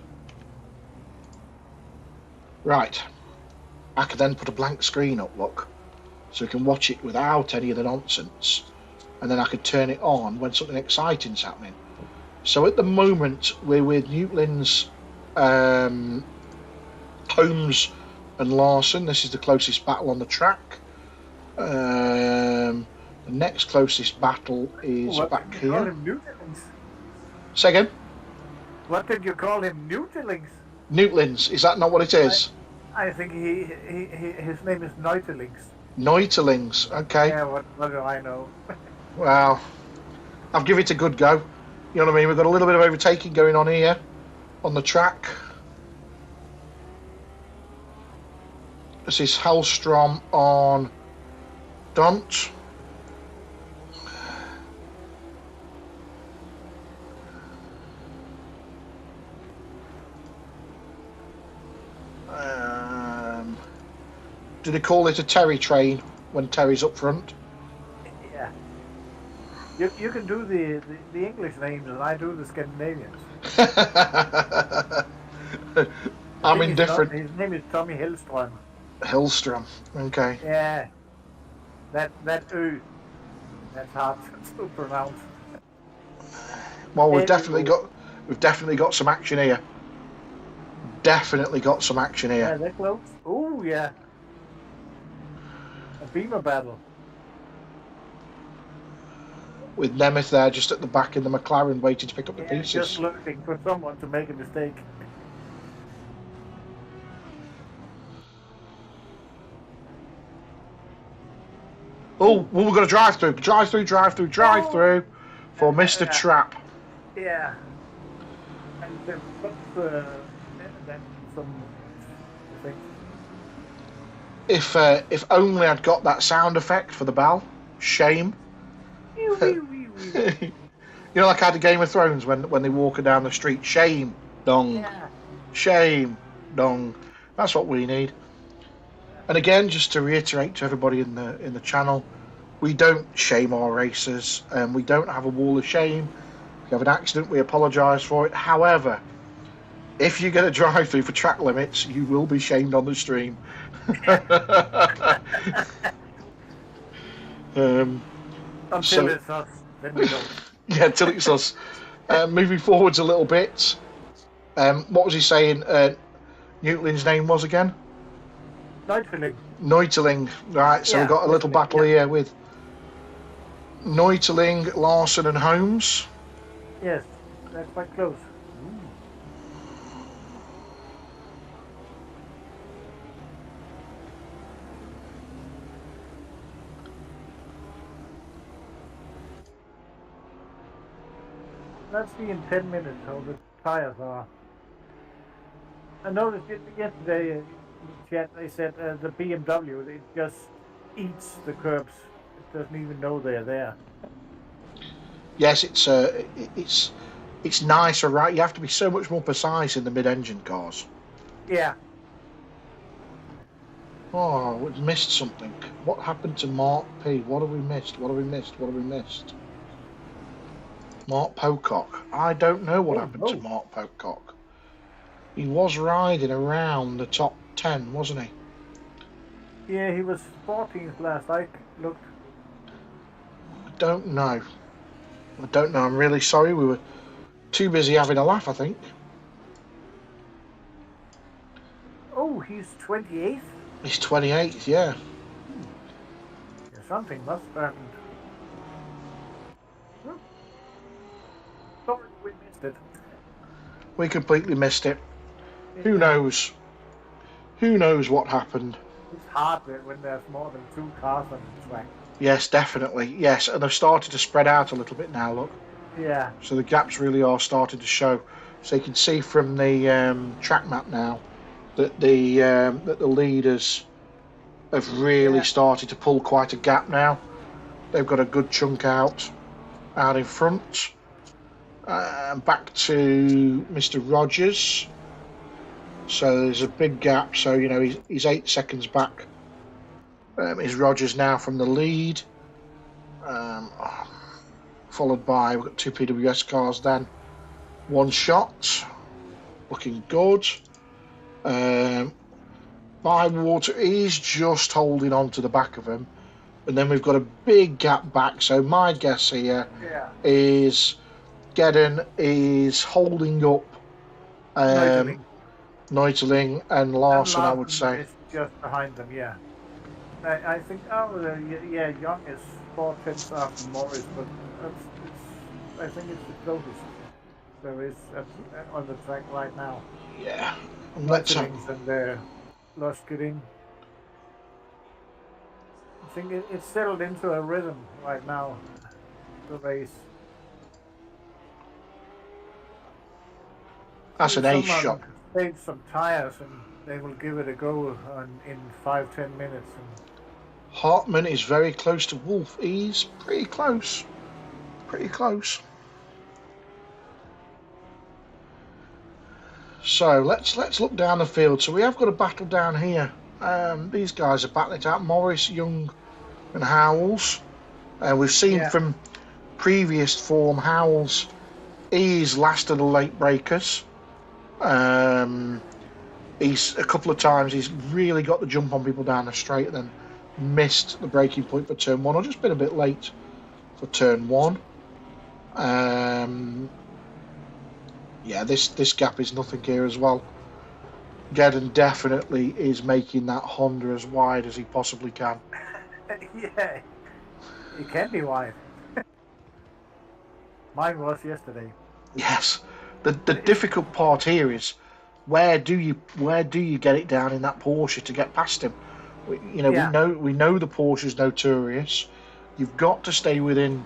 Right. I can then put a blank screen up, look. So we can watch it without any of the nonsense. And then I could turn it on when something exciting's happening. So at the moment, we're with Newtlin's, Holmes and Larson. This is the closest battle on the track. The next closest battle is back here. Call him Newtlings? Say again? What did you call him? Newtlings? Newtlins, is that not what it is? I think his name is Neutelings. Neuterlings, okay. Yeah, what do I know? Well, I've given it a good go. You know what I mean? We've got a little bit of overtaking going on here on the track. This is Hellstrom on Dunt. Do they call it a Terry train when Terry's up front? Yeah. You can do the English names and I do the Scandinavians. I'm indifferent. His name is Tommy Hillström. Hillstrom, okay. Yeah. That Ö. That's hard to pronounce. Well, we've definitely got some action here. Definitely got some action here. Yeah, they're close. Oh yeah. A beamer battle. With Nemeth there just at the back in the McLaren waiting to pick up the pieces. Just looking for someone to make a mistake. Oh, well, we've got to drive through for Mr. Trap. Yeah. And then some things. If only I'd got that sound effect for the bell. Shame. You know, like I had a Game of Thrones when they walk down the street. Shame, dong. Yeah. Shame, dong. That's what we need. And again, just to reiterate to everybody in the channel, we don't shame our racers, and we don't have a wall of shame. If you have an accident, we apologise for it. However, if you get a drive-through for track limits, you will be shamed on the stream. Until it's us, then we don't. Yeah, until it's us. Moving forwards a little bit. What was he saying? Newtlin's name was again? Neuterling. Right, so we've got a little battle here with Neuterling, Larson and Holmes. Yes, that's quite close. Let's see in 10 minutes how the tires are. I noticed yesterday in the chat they said the BMW, it just eats the curbs. It doesn't even know they're there. Yes, it's nicer, right? You have to be so much more precise in the mid-engine cars. Yeah. Oh, we've missed something. What happened to Mark P? What have we missed? What have we missed? What have we missed? Mark Pocock. I don't know what Oh happened to no. Mark Pocock. He was riding around the top 10, wasn't he? Yeah, he was 14th last I looked. I don't know. I don't know. I'm really sorry. We were too busy having a laugh, I think. Oh, he's 28th? He's 28th, yeah. Hmm. Yeah, something must have happened. Hmm. Sorry, we missed it. We completely missed it. Who Yeah, knows? Who knows what happened? it's hard when there's more than two cars on the track. Yes, definitely. Yes, and they've started to spread out a little bit now, look. Yeah, So the gaps really are starting to show. So you can see from the track map now that the leaders have really yeah, started to pull quite a gap now. They've got a good chunk out in front. Back to Mr. Rogers. So there's a big gap. So he's 8 seconds back. Is Rogers now from the lead? Um, Followed by we've got two PWS cars. Then one shot, looking good. Bywater is just holding on to the back of him, and then we've got a big gap back. So my guess here yeah. is Gedden is holding up Neutering. Neutling and And Larson, I would Larson say. is just behind them, yeah. I think, yeah, Young is 4 tenths after Morris, but I think it's the closest there is on the track right now. Yeah, and let's have. Neutelings and Loskering. I think it's settled into a rhythm right now, the race. That's See an ace shot. someone save some tires and they will give it a go in 5-10 minutes. And Hartman is very close to Wolf. He's pretty close. Pretty close. So let's look down the field. So we have got a battle down here. These guys are battling it out. Morris, Young, and Howells. We've seen yeah, from previous form Howells. He's last of the late breakers. He's a couple of times he's really got the jump on people down the straight and then missed the breaking point for turn one, or just been a bit late for turn one. Yeah, this gap is nothing here as well. Gedden definitely is making that Honda as wide as he possibly can. yeah, it can be wide. Mine was yesterday. Yes, the It's difficult part here is where do you get it down in that Porsche to get past him? We yeah. know the Porsche's notorious. You've got to stay within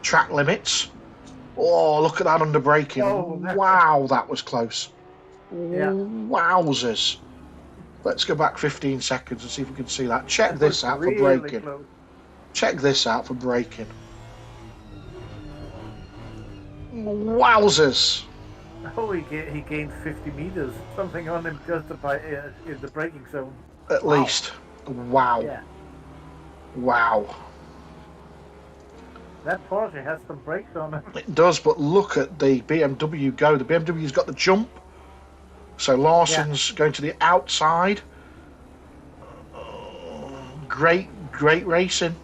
track limits. Oh, look at that under Oh, braking! Wow, that was close. yeah. Wowzers! Let's go back 15 seconds and see if we can see that. Check That was this out for really braking. close. Check this out for braking. Wowzers! Oh, he gained 50 meters, something on him just by in the braking zone. At Wow. least. Wow. Yeah. Wow. That Porsche has some brakes on it. It does, but look at the BMW go. The BMW's got the jump. So Larson's going to the outside. Great racing.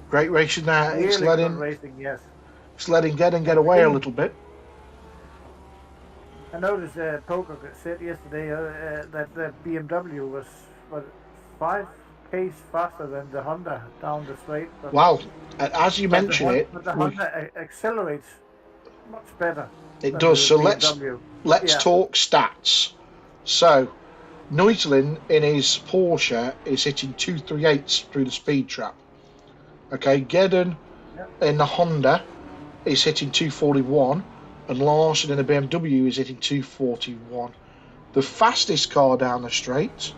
Great racing there. Really It's good letting racing, yes. Gedden get away a little bit. I noticed Poker said yesterday that the BMW was what, 5 k's faster than the Honda down the straight. Wow. As you mention it, but the Honda accelerates much better it than does. the So BMW. let's Yeah, talk stats. So Neutlin in his Porsche is hitting 238s through the speed trap. Okay, Gedden yeah. in the Honda is hitting 241, and Larson in the BMW is hitting 241. The fastest car down the straight,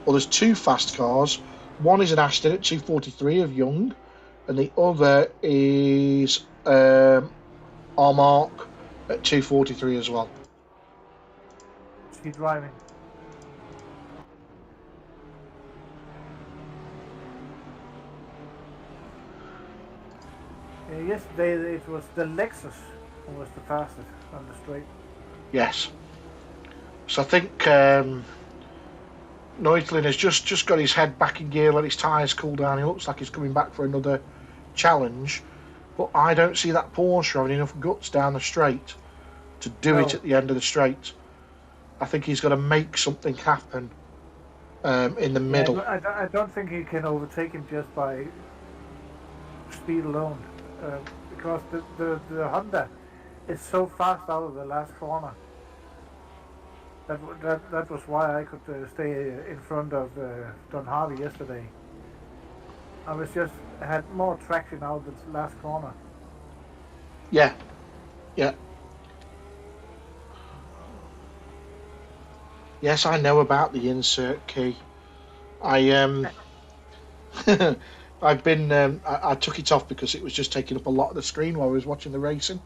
well, there's two fast cars. One is an Aston at 243 of Young, and the other is our Mark at 243 as well. Is he driving? yesterday it was the Lexus who was the fastest on the straight. Yes. So I think Neutlin has just got his head back in gear, let his tyres cool down. He looks like he's coming back for another challenge. But I don't see that Porsche having enough guts down the straight to do it at the end of the straight. I think he's got to make something happen in the middle. I don't think he can overtake him just by speed alone, because the Honda is so fast out of the last corner. That was why I could stay in front of Don Harvey yesterday. I was just had more traction out of the last corner. Yeah, yeah. Yes, I know about the insert key. I I've been I took it off because it was just taking up a lot of the screen while I was watching the racing.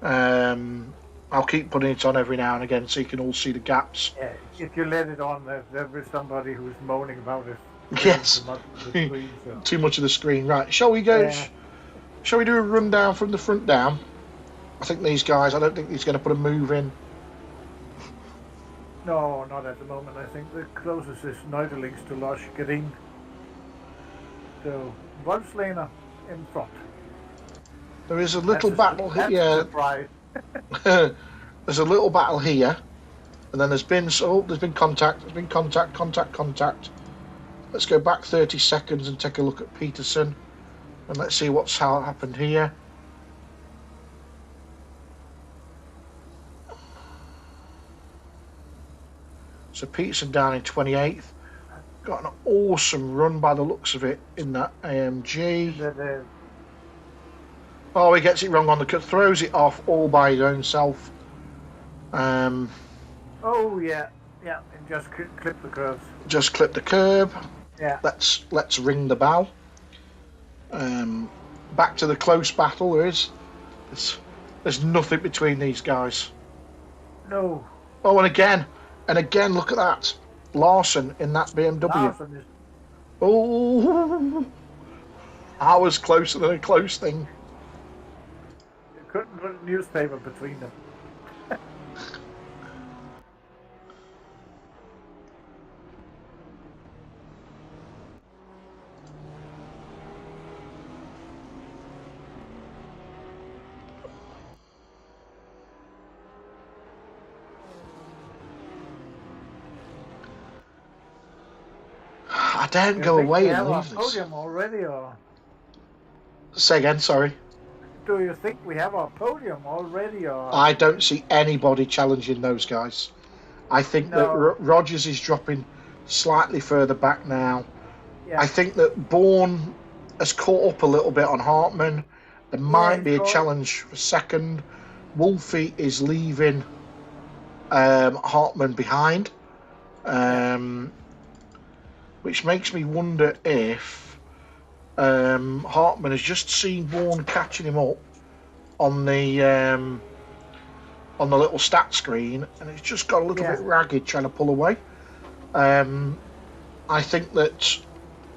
I'll keep putting it on every now and again so you can all see the gaps. Yeah, if you let it on, there'll be somebody who's moaning about it. Yes, too much of the screen, so. too much of the screen. Right, shall we go? Yeah. Shall we do a rundown from the front down? I think these guys. I don't think he's going to put a move in. No, not at the moment. I think the closest is Neuderlings to Losch Garin. So, in front. There is a little battle here. There's a little battle here, and then there's been contact. There's been contact. Let's go back 30 seconds and take a look at Peterson, and let's see what's happened here. So Peterson down in 28th. Got an awesome run by the looks of it in that AMG. Oh, he gets it wrong on the cut. Throws it off all by his own self. Oh yeah, and just clip the curves. Just clip the curb. Yeah. Let's ring the bell. Back to the close battle. There's nothing between these guys. No. Oh, and again, look at that. Larson in that BMW. Oh, I was closer than a close thing. You couldn't put a newspaper between them. I don't go away and leave this. Podium already, or? Say again, sorry. Do you think we have our podium already, or? I don't see anybody challenging those guys. I think that Rogers is dropping slightly further back now. Yeah. I think that Bourne has caught up a little bit on Hartmann. There might be a challenge for second. Wolfie is leaving Hartmann behind. Which makes me wonder if Hartmann has just seen Bourne catching him up on the little stat screen, and it's just got a little bit ragged trying to pull away. I think that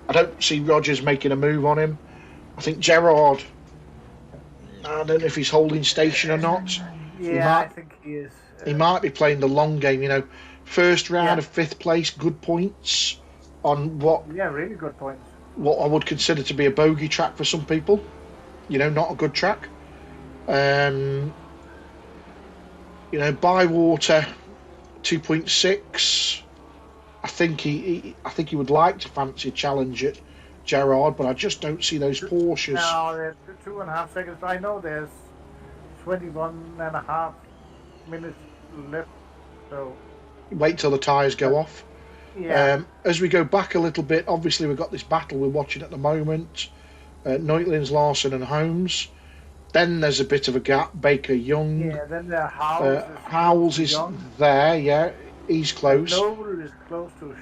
I don't see Rogers making a move on him. I think Gerard, I don't know if he's holding station or not. Yeah, I think he is. He might be playing the long game, First round of 5th place, good points on what... Yeah, really good points. What I would consider to be a bogey track for some people. Not a good track. Bywater, 2.6. I think he would like to fancy a challenge at Gerard, but I just don't see those Porsches. No, there's 2.5 seconds. I know there's 21.5 minutes left, so... Wait till the tyres go off. Yeah. As we go back a little bit, obviously we've got this battle we're watching at the moment. Neutlins, Larson and Holmes. Then there's a bit of a gap. Baker, Young. Yeah, then there Howells. Howells is there, yeah. He's close. Noble is close to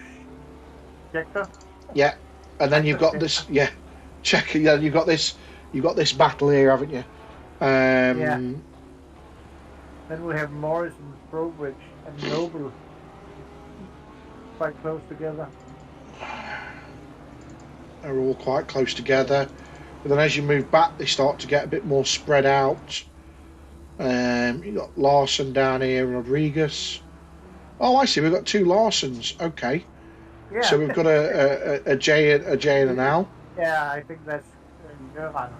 Scheckter. Yeah. And then you've got this, Checker, you've got this battle here, haven't you? Yeah. Then we have Morrison, Brobridge and Noble quite close together. They're all quite close together. But then as you move back, they start to get a bit more spread out. You've got Larson down here, Rodriguez. Oh, I see. We've got 2 Larsons. Okay. Yeah. So we've got a J and an L. Yeah, I think that's Johan.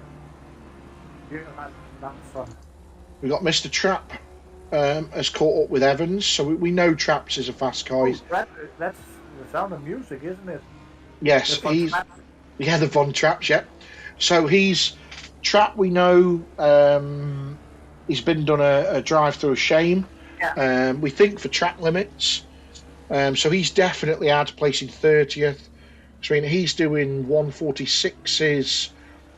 Johan Lansson. We've got Mr. Trapp has caught up with Evans. So we know Traps is a fast car. Oh, that's the Sound of Music, isn't it? Yes, he's... Yeah, the Von Traps, yeah. So he's... Trapp, we know... he's been done a drive through a shame. Yeah. We think for track limits. So he's definitely out of placing 30th. So I mean, he's doing 146s.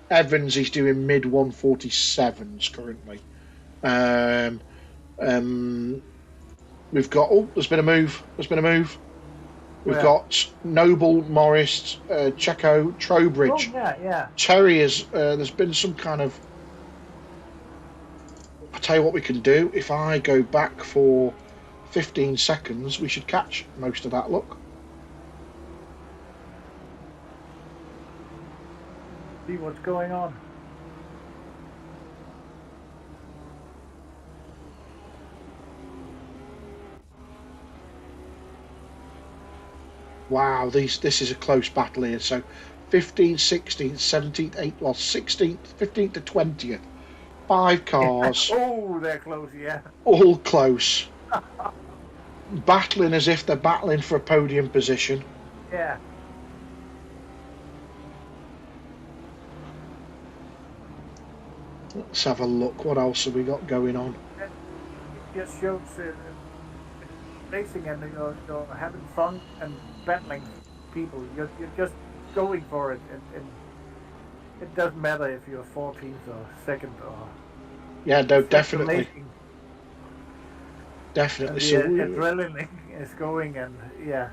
Evans is doing mid 147s currently. We've got... Oh, there's been a move. We've got Noble, Morris, Checo, Trowbridge. Oh, yeah. Terry is... there's been some kind of... I'll tell you what we can do. If I go back for 15 seconds, we should catch most of that, look. See what's going on. Wow, this is a close battle here. So 15th, 16th, 17th, 8th, well, 16th, 15th to 20th. 5 cars. Oh, they're close, yeah. All close. Battling as if they're battling for a podium position. Yeah. Let's have a look. What else have we got going on? It just shows racing and you're having fun and battling people. You're just going for it, and it doesn't matter if you're 14th or 2nd or... Yeah, no, definitely. Amazing. Definitely. And So the adrenaline is going, and yeah.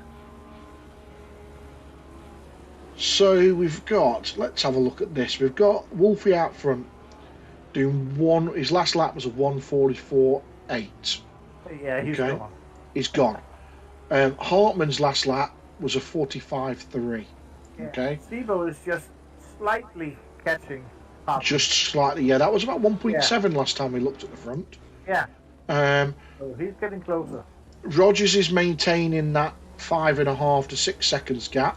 So we've got, let's have a look at this. We've got Wolfie out front doing one, his last lap was a 144.8. Yeah, he's gone. He's gone. Hartman's last lap was a 45.3. Yeah. Okay. Steve-O is just slightly catching up. Just slightly, yeah. That was about 1.7 last time we looked at the front. Yeah. So he's getting closer. Rogers is maintaining that 5.5 to 6 seconds gap,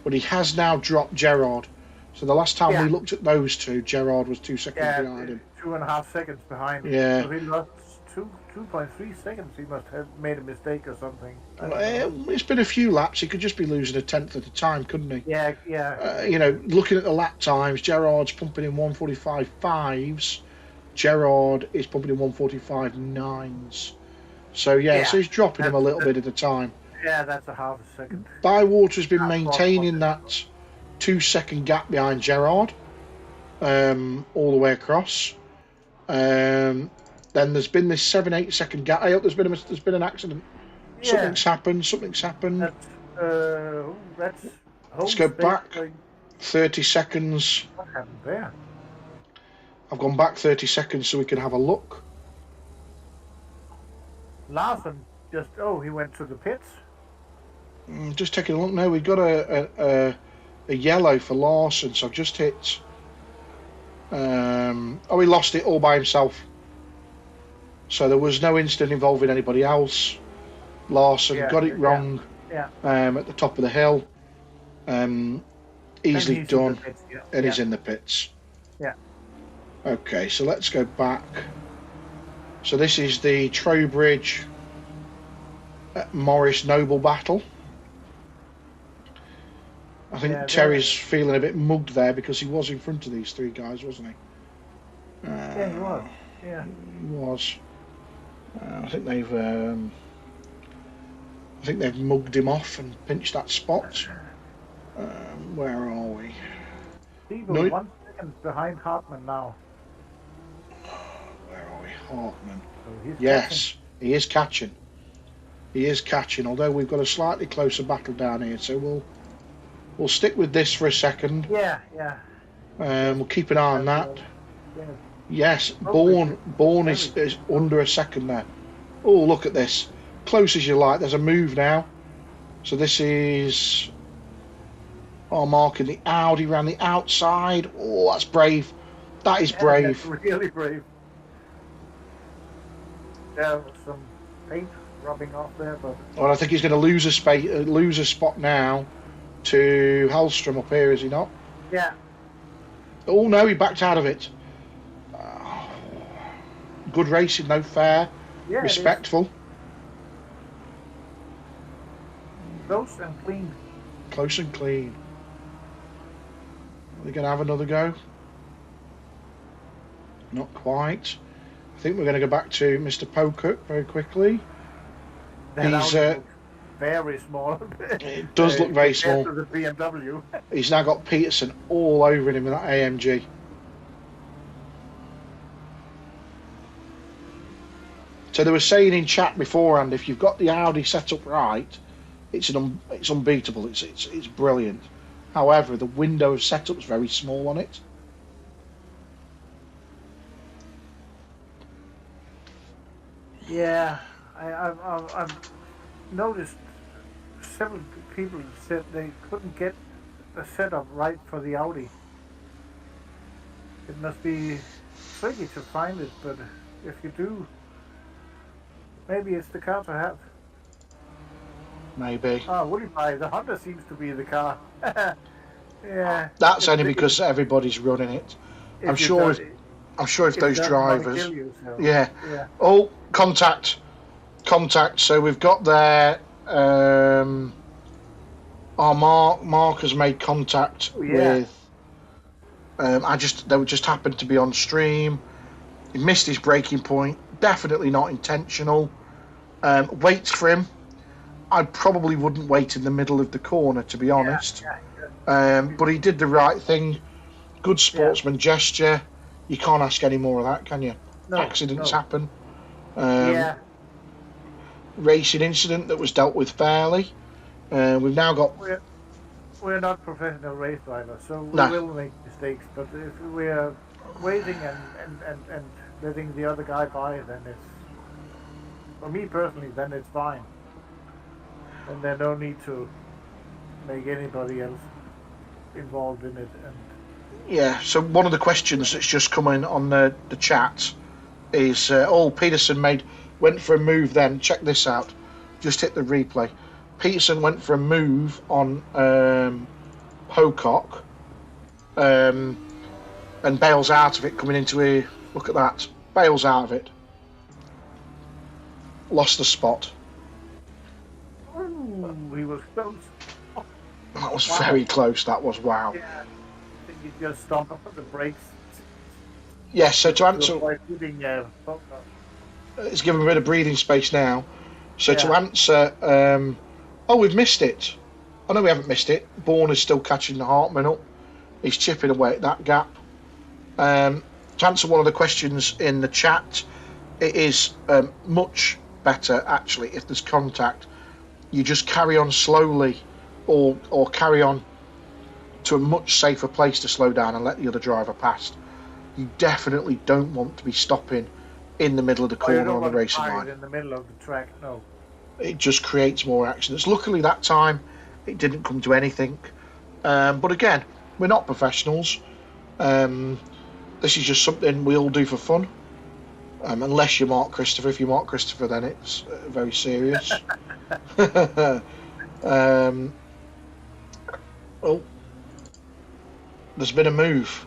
but he has now dropped Gerard. So the last time we looked at those two, Gerard was 2 seconds behind him. 2.5 seconds behind him. Yeah. So he lost 2.3 seconds. He must have made a mistake or something. It's been a few laps. He could just be losing a tenth at a time, couldn't he? Yeah. You know, looking at the lap times, Gerard's pumping in 145.5s. Gerard is pumping in 145.9s. So so he's dropping him a little bit at a time. Yeah, that's a half a second. Bywater has been maintaining that 2 second gap behind Gerard all the way across. Then there's been this 7-8 second gap. There's been an accident. Yeah. Something's happened. Let's go back 30 seconds. What happened there? I've gone back 30 seconds so we can have a look. Larson he went to the pits. Just taking a look now. We've got a yellow for Larson, so I've just hit. He lost it all by himself. So there was no incident involving anybody else. Larson got it wrong at the top of the hill. Easily done. And he's in the pits. Yeah. Okay, so let's go back. So this is the Trowbridge Morris Noble battle. I think Terry's feeling a bit mugged there because he was in front of these 3 guys, wasn't he? Yeah, he was. Yeah. He was. I think they've mugged him off and pinched that spot. Where are we? Steve-O 1 second behind Hartman now. Where are we? Hartman. So yes, he is catching. He is catching. Although we've got a slightly closer battle down here, so we'll stick with this for a second. Yeah. We'll keep an eye on that. Yes, Bourne is under a second there. Oh, look at this. Close as you like. There's a move now. So this is Oh, marking the Audi around the outside. Oh, that's brave. That is Yeah, that's brave. really brave. There was some paint rubbing off there, but Well, I think he's going to lose a space, lose a spot now to Hellstrom up here, is he not? yeah, Oh no, he backed out of it. Uh, Good racing, though, fair, yeah, it is respectful, close and clean. close and clean. Are they going to have another go? Not quite. I think we're going to go back to Mr. Pocock very quickly. That He's Audi looks very small it does look very compared small. to the BMW. He's now got Peterson all over him with that AMG. So they were saying in chat beforehand, if you've got the Audi set up right, it's unbeatable. It's brilliant. However, the window of setup's very small on it. Yeah, I've noticed several people said they couldn't get the setup right for the Audi. It must be tricky to find it, but if you do, maybe it's the car to have. Maybe. Oh, would you buy? The Honda seems to be the car. Yeah. That's only because everybody's running it. I'm If you sure. do, I'm sure if it those doesn't want to drivers. kill you. So Yeah. yeah, Oh, contact. So we've got there. Our Mark has made contact oh, yeah, with. They would just happened to be on stream. He missed his braking point. Definitely not intentional. Waits for him. I probably wouldn't wait in the middle of the corner, to be yeah, honest. yeah, But he did the right thing. Good yeah. sportsman gesture. You can't ask any more of that, can you? No, Accidents no. happen. Yeah, Racing incident that was dealt with fairly. We've now got we're not professional race drivers, so we no. will make mistakes. But if we're waiting and letting the other guy by, then it's for me personally. Then it's fine. And there's no need to make anybody else involved in it. And Yeah. So one of the questions that's just come in on the chat is, Peterson went for a move. Then check this out. Just hit the replay. Peterson went for a move on Pocock, and bails out of it coming into here. Look at that. Bails out of it. Lost the spot. ooh, he was close. That was Wow. very close. That was wow. Yeah, I think he just stomped on the brakes. Yes. So to answer, avoid hitting, it's given a bit of breathing space now. So to Yeah. answer, we've missed it. Oh no, we haven't missed it. Bourne is still catching the Hartman up. He's chipping away at that gap. To answer one of the questions in the chat, it is much better actually if there's contact. You just carry on slowly, or carry on to a much safer place to slow down and let the other driver past. You definitely don't want to be stopping in the middle of the Oh, you corner don't on the want to racing park line. it in the middle of the track. No. It just creates more accidents. Luckily that time it didn't come to anything. But again, we're not professionals. This is just something we all do for fun. Unless you're Mark Christopher. If you're Mark Christopher, then it's very serious. Oh, there's been a move.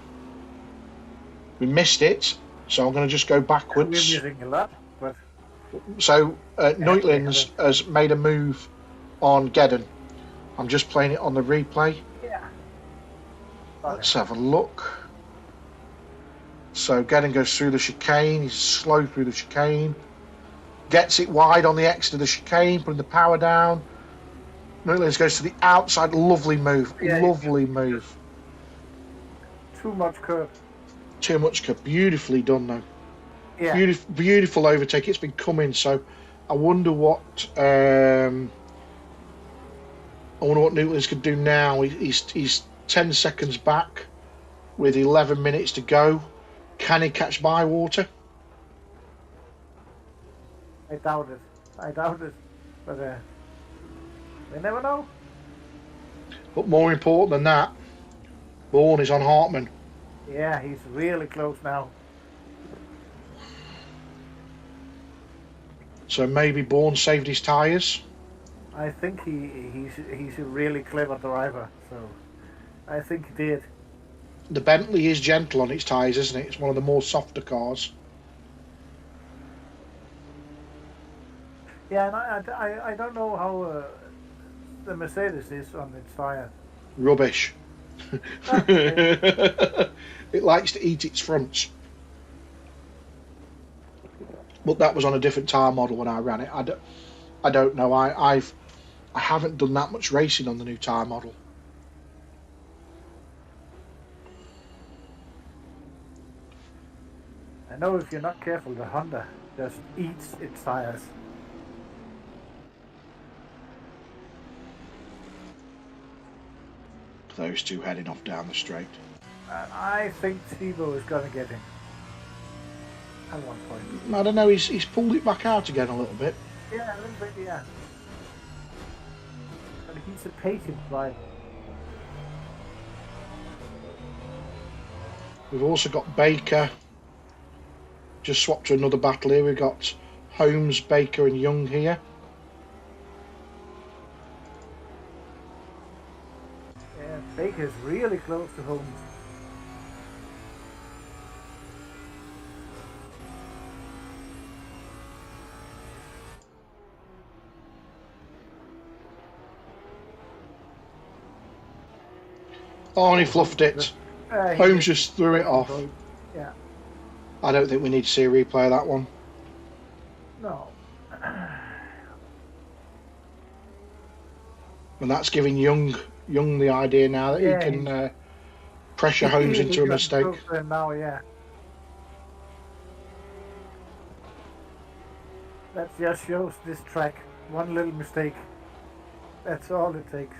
We missed it, so I'm going to just go We're backwards. missing a lot, but So Neutlins has made a move on Geddon. I'm just playing it on the replay. yeah. Let's have a look. So Geddon goes through the chicane. He's slow through the chicane. Gets it wide on the exit of the chicane, putting the power down. Neutlins goes to the outside. Lovely move. Yeah, Lovely move. Too much curve. Too much. Beautifully done, though. Yeah. Beautiful overtake. It's been coming. So I wonder what Neutlins could do now. He's 10 seconds back with 11 minutes to go. Can he catch Bywater? I doubt it. But we never know. But more important than that, Bourne is on Hartman. Yeah, he's really close now. So maybe Bourne saved his tyres. I think he's a really clever driver, so I think he did. The Bentley is gentle on its tyres, isn't it? It's one of the more softer cars. Yeah, and I don't know how the Mercedes is on its tires. Rubbish. Okay. It likes to eat its fronts. But that was on a different tyre model when I ran it. I don't know. I haven't done that much racing on the new tyre model. I know if you're not careful, the Honda just eats its tires. Those two heading off down the straight. And I think Thibaut is going to get him at one point. I don't know. He's pulled it back out again a little bit. Yeah, a little bit, yeah. But he's a patient driver. We've also got Baker. Just swapped to another battle here. We've got Holmes, Baker and Young here. Yeah, Baker's really close to Holmes. Oh, and he fluffed it. Holmes just threw it off. Yeah. I don't think we need to see a replay of that one. No. And that's giving Young the idea now that he can pressure Holmes into a mistake. Now, yeah. That just shows this track. One little mistake. That's all it takes.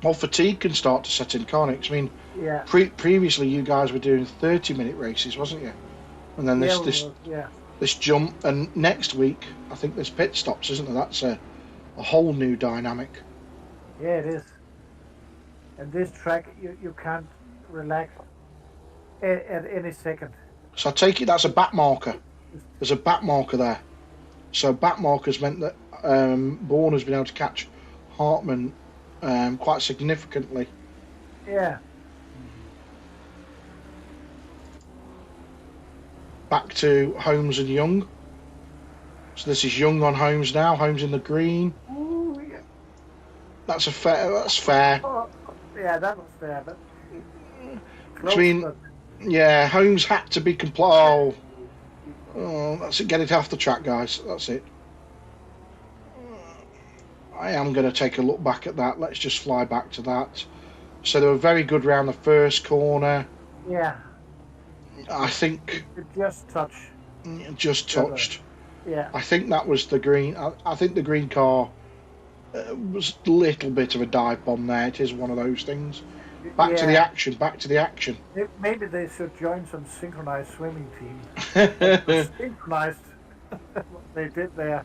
Well, fatigue can start to set in, can't it? 'Cause I mean, Yeah. Previously you guys were doing 30-minute races, wasn't you? And then this jump, and next week I think there's pit stops, isn't there? That's a whole new dynamic. Yeah, it is. And this track, you can't relax at any second. So I take it that's a back marker. There's a back marker there. So back markers meant that Bourne has been able to catch Hartman quite significantly. Yeah. Back to Holmes and Young. So this is Young on Holmes now. Holmes in the green. Ooh, yeah. That's fair. Oh, yeah, that was fair. But close, I mean, yeah, Holmes had to be compliant. Oh, that's it. Get it off the track, guys. That's it. I am going to take a look back at that. Let's just fly back to that. So they were very good round the first corner. Yeah. I think It just touched. just touched. Yeah. I think that was the green. I think the green car was a little bit of a dive bomb there. It is one of those things. Back to the action. Back to the action. Maybe they should join some synchronized swimming team. Synchronized. What they did there.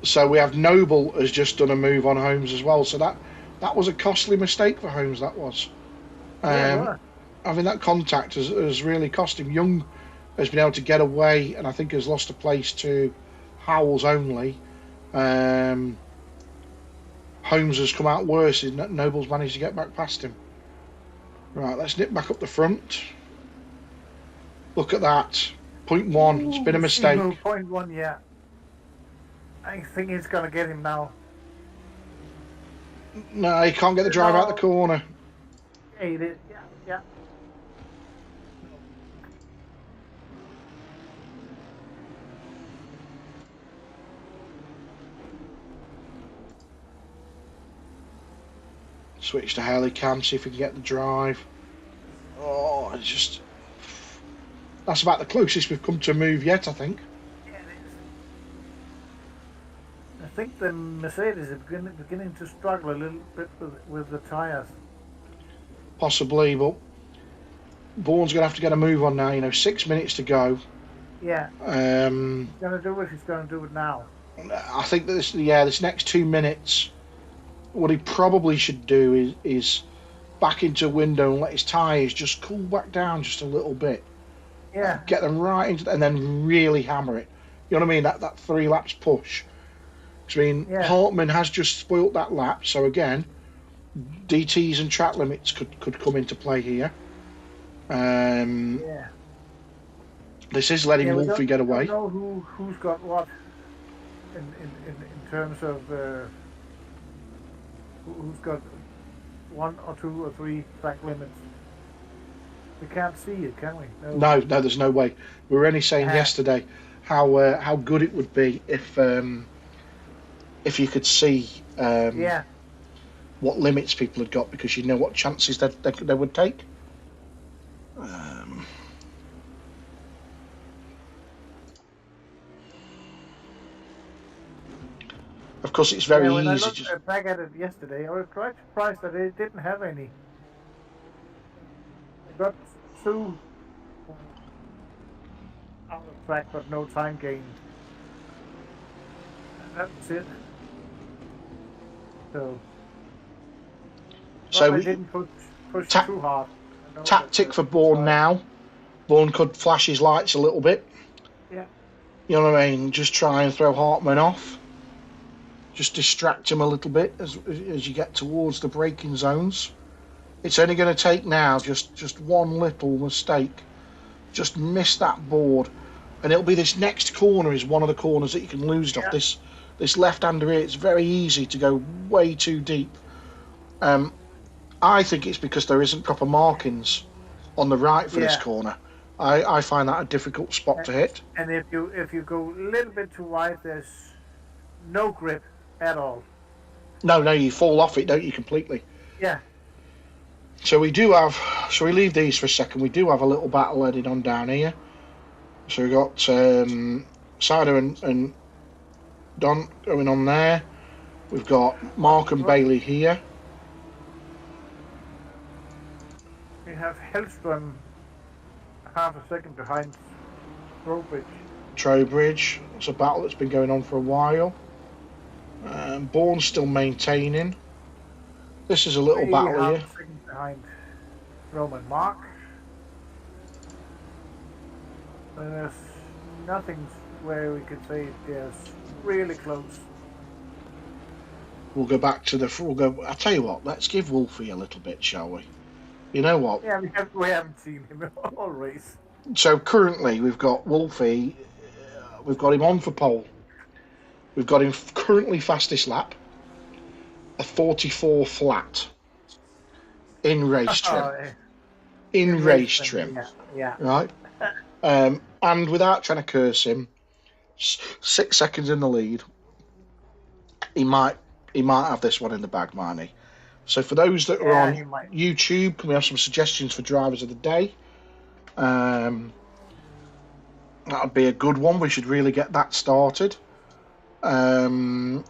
So we have Noble has just done a move on Holmes as well. So that was a costly mistake for Holmes. That was. Having that contact has really cost him. Young has been able to get away, and I think has lost a place to Howells only. Holmes has come out worse. Noble's managed to get back past him. Right, let's nip back up the front. Look at that. 0.1. It's been a mistake. 0.1, yeah. I think he's going to get him now. No, he can't get the drive out the corner. Yeah, he did. Yeah. Switch to Haley Cam, see if we can get the drive. Oh, it's just... That's about the closest we've come to a move yet, I think. Yeah, it is. I think the Mercedes is beginning to struggle a little bit with the tyres. Possibly, but Bourne's going to have to get a move on now. 6 minutes to go. Yeah. He's going to do it. He's going to do it now. I think that this next 2 minutes what he probably should do is back into a window and let his tyres just cool back down just a little bit. Yeah, Get them right into, and then really hammer it. You know what I mean? That 3 laps push. I mean, yeah, Hartman has just spoilt that lap, so again, DTs and track limits could come into play here. yeah. This is letting Yeah, Wolfie get we don't away. know who's got what in terms of who's got 1 or 2 or 3 track limits. We can't see it, can we? No. No, there's no way. We were only saying Uh, yesterday how good it would be if you could see yeah, what limits people had got, because you know what chances they would take. Of course, it's very yeah. When I easy. looked back at it yesterday, I was quite surprised that it didn't have any. It got 2 out of track, but no time gained. That's it. So, So I didn't push too hard. tactic for Bourne now. Bourne could flash his lights a little bit. Yeah. You know what I mean? Just try and throw Hartman off. Just distract him a little bit as you get towards the braking zones. It's only going to take now just one little mistake. Just miss that board, and it'll be this next corner is one of the corners that you can lose it off. This left-hander here, it's very easy to go way too deep. I think it's because there isn't proper markings on the right for this corner. I find that a difficult spot to hit. And if you go a little bit too wide, there's no grip at all. No, you fall off it, don't you, completely? Yeah. So we do have. So we leave these for a second. We do have a little battle heading on down here. So we've got Sider and Don going on there. We've got Mark and Bailey here. We have Hellström half a second behind Trowbridge. It's a battle that's been going on for a while. Bourne's still maintaining. This is a little battle half here. a second behind Roman Mark. And there's nothing where we could say there's really close. We'll go back to I tell you what. Let's give Wolfie a little bit, shall we? You know what? Yeah, we haven't seen him all race. So currently we've got Wolfie. We've got him on for pole. We've got him currently fastest lap, a 44 flat in race trim. In race trim. Yeah. Right. And without trying to curse him, 6 seconds in the lead. He might have this one in the bag, mightn't he? So for those that are on YouTube, can we have some suggestions for drivers of the day? That would be a good one. We should really get that started. Let's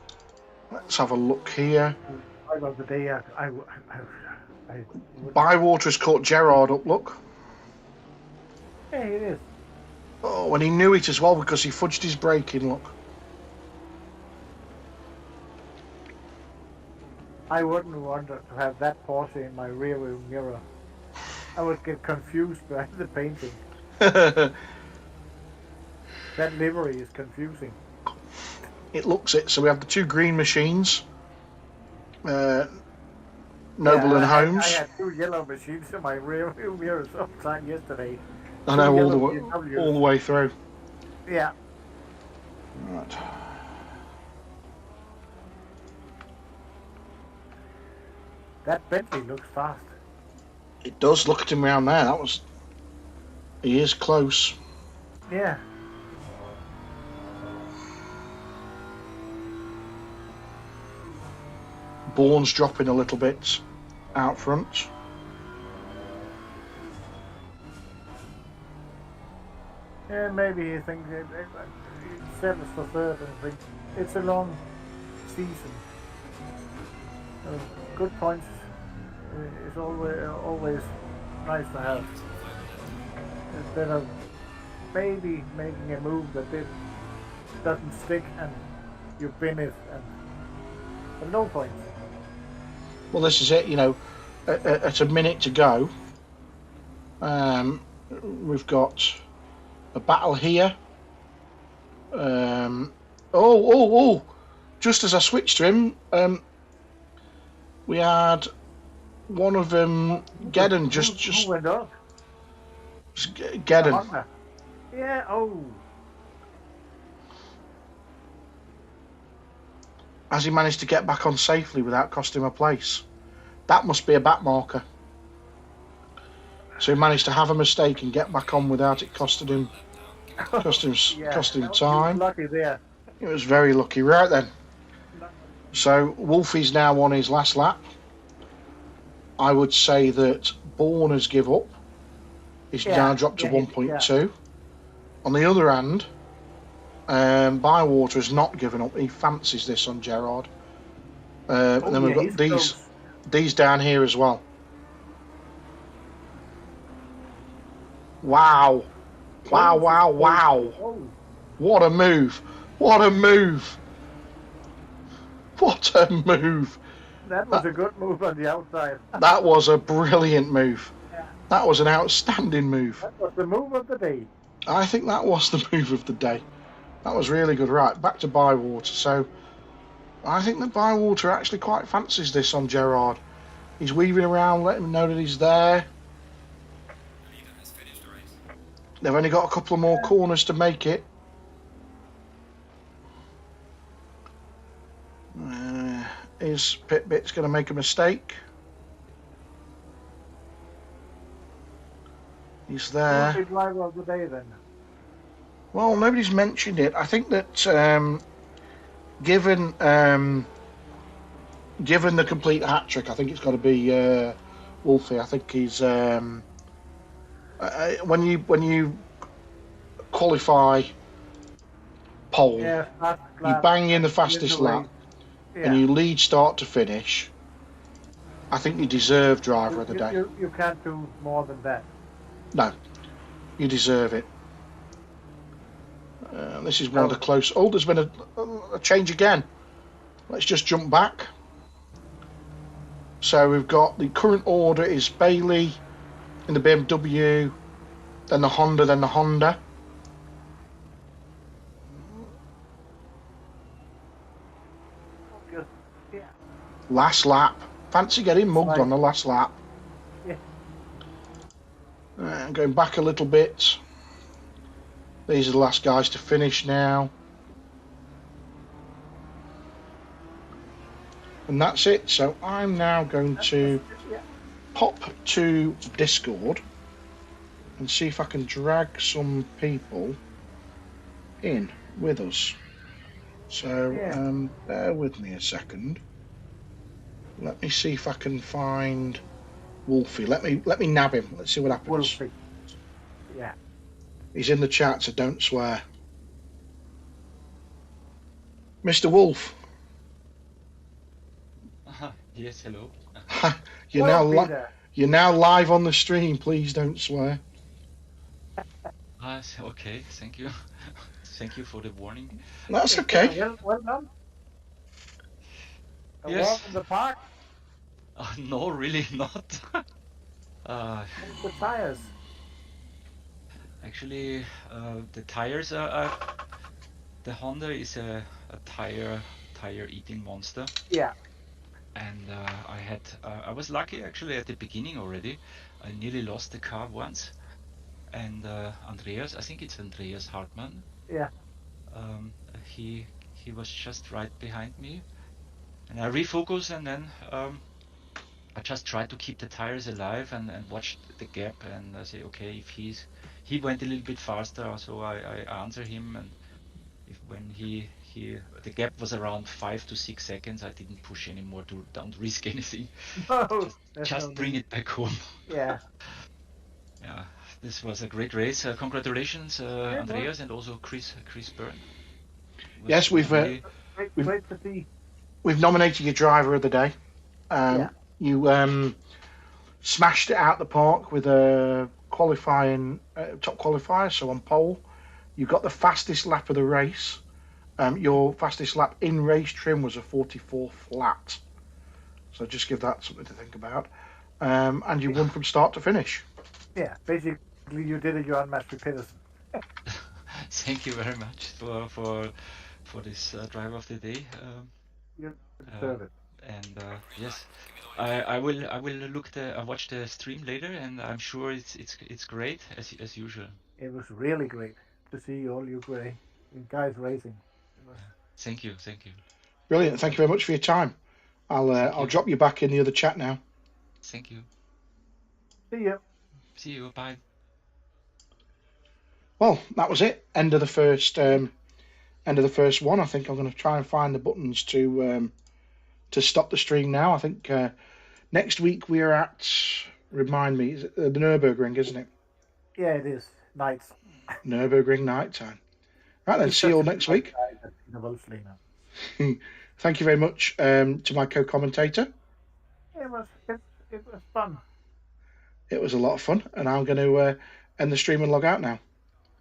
have a look here. Bywater has caught Gerard up, look. Yeah, it is. Oh, and he knew it as well because he fudged his braking, look. I wouldn't want to have that Porsche in my rearview mirror. I would get confused by the painting. That livery is confusing. It looks it. So we have the 2 green machines. Noble and Holmes. I had 2 yellow machines in my rearview mirror sometime yesterday. I know, all the way through. Yeah. Right. That Bentley looks fast. It does. Look at him around there. He is close. Yeah. Bourne's dropping a little bit out front. Yeah, maybe he thinks he settles for third and thinks it's a long season. Good points is always nice to have. Instead of maybe making a move that doesn't stick and you bin it, but no points. Well, this is it. At a minute to go, we've got a battle here. Oh! Just as I switched to him, we had one of them. Geddon Who went off? Geddon. Yeah. Oh. Has he managed to get back on safely without costing him a place? That must be a back marker. So he managed to have a mistake and get back on without it costing him time. Lucky there. It was very lucky. Right then. So Wolfie's now on his last lap. I would say that Bourne has give up. He's now dropped to 1.2. On the other hand, Bywater has not given up. He fancies this on Gerard. And then we've got these down here as well. Wow. Oh. What a move. That was a good move on the outside. That was a brilliant move. Yeah. That was an outstanding move. That was the move of the day. I think that was the move of the day. That was really good. Right, back to Bywater. So I think that Bywater actually quite fancies this on Gerard. He's weaving around, letting him know that he's there. They've only got a couple of more corners to make it. Is Pitbit's going to make a mistake? He's there. Who's the driver of the day then? Well, nobody's mentioned it. I think that given the complete hat trick, I think it's got to be Wolfie. I think he's when you qualify pole, you bang in the fastest lap, and you lead start to finish. I think you deserve driver of the day. You can't do more than that. No, you deserve it. This is one of the close. Oh, there's been a change again. Let's just jump back. So we've got the current order is Bailey in the BMW, then the Honda. Last lap. Fancy getting mugged on the last lap. Yeah. Going back a little bit. These are the last guys to finish now. And that's it. So I'm now going to pop to Discord and see if I can drag some people in with us. So bear with me a second. Let me see if I can find Wolfie. Let me nab him. Let's see what happens. Wolfie. Yeah. He's in the chat, so don't swear. Mr. Wolf. Yes, hello. You're now live on the stream. Please don't swear. Okay, thank you. Thank you for the warning. That's okay. Well done. Yes. Walk in the park. No, really not. The tires. Actually, the tires are. The Honda is a tire eating monster. Yeah. And I was lucky actually at the beginning already. I nearly lost the car once. And Andreas, I think it's Andreas Hartmann. Yeah. He was just right behind me. And I refocused, and then I just tried to keep the tires alive and watch the gap, and I say, okay, if he went a little bit faster, so I answer him, and when the gap was around 5 to 6 seconds, I didn't push anymore to don't risk anything. No, just bring it back home. Yeah. Yeah, this was a great race. Congratulations, Andreas, and also Chris Byrne. Yes, we've great to see. We've nominated your driver of the day. You smashed it out the park with a qualifying top qualifier, so on pole. You got the fastest lap of the race. Your fastest lap in race trim was a 44 flat. So just give that something to think about. And you won from start to finish. Yeah, basically you did it. You unmatched with Peterson. Thank you very much for this driver of the day. You Uh, deserve it. and yes, I will I watch the stream later, and I'm sure it's great as usual. It was really great to see all you guys racing. It was. Thank you, Brilliant. Thank you very much for your time. thank I'll you, drop you back in the other chat now. thank you. See you. See you. Bye. Well, that was it. End of the first one. I think I'm going to try and find the buttons to stop the stream now. I think next week we're at, remind me, is it the Nurburgring, isn't it? Yeah, it is. Nights. Nurburgring night time. Right then, He's see you such all a next nice week. guy, that Peter Wolfslinger. Thank you very much to my co-commentator. It was fun. It was a lot of fun, and I'm going to end the stream and log out now.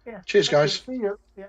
Yeah. Cheers, Thank you. guys. See you. Yeah.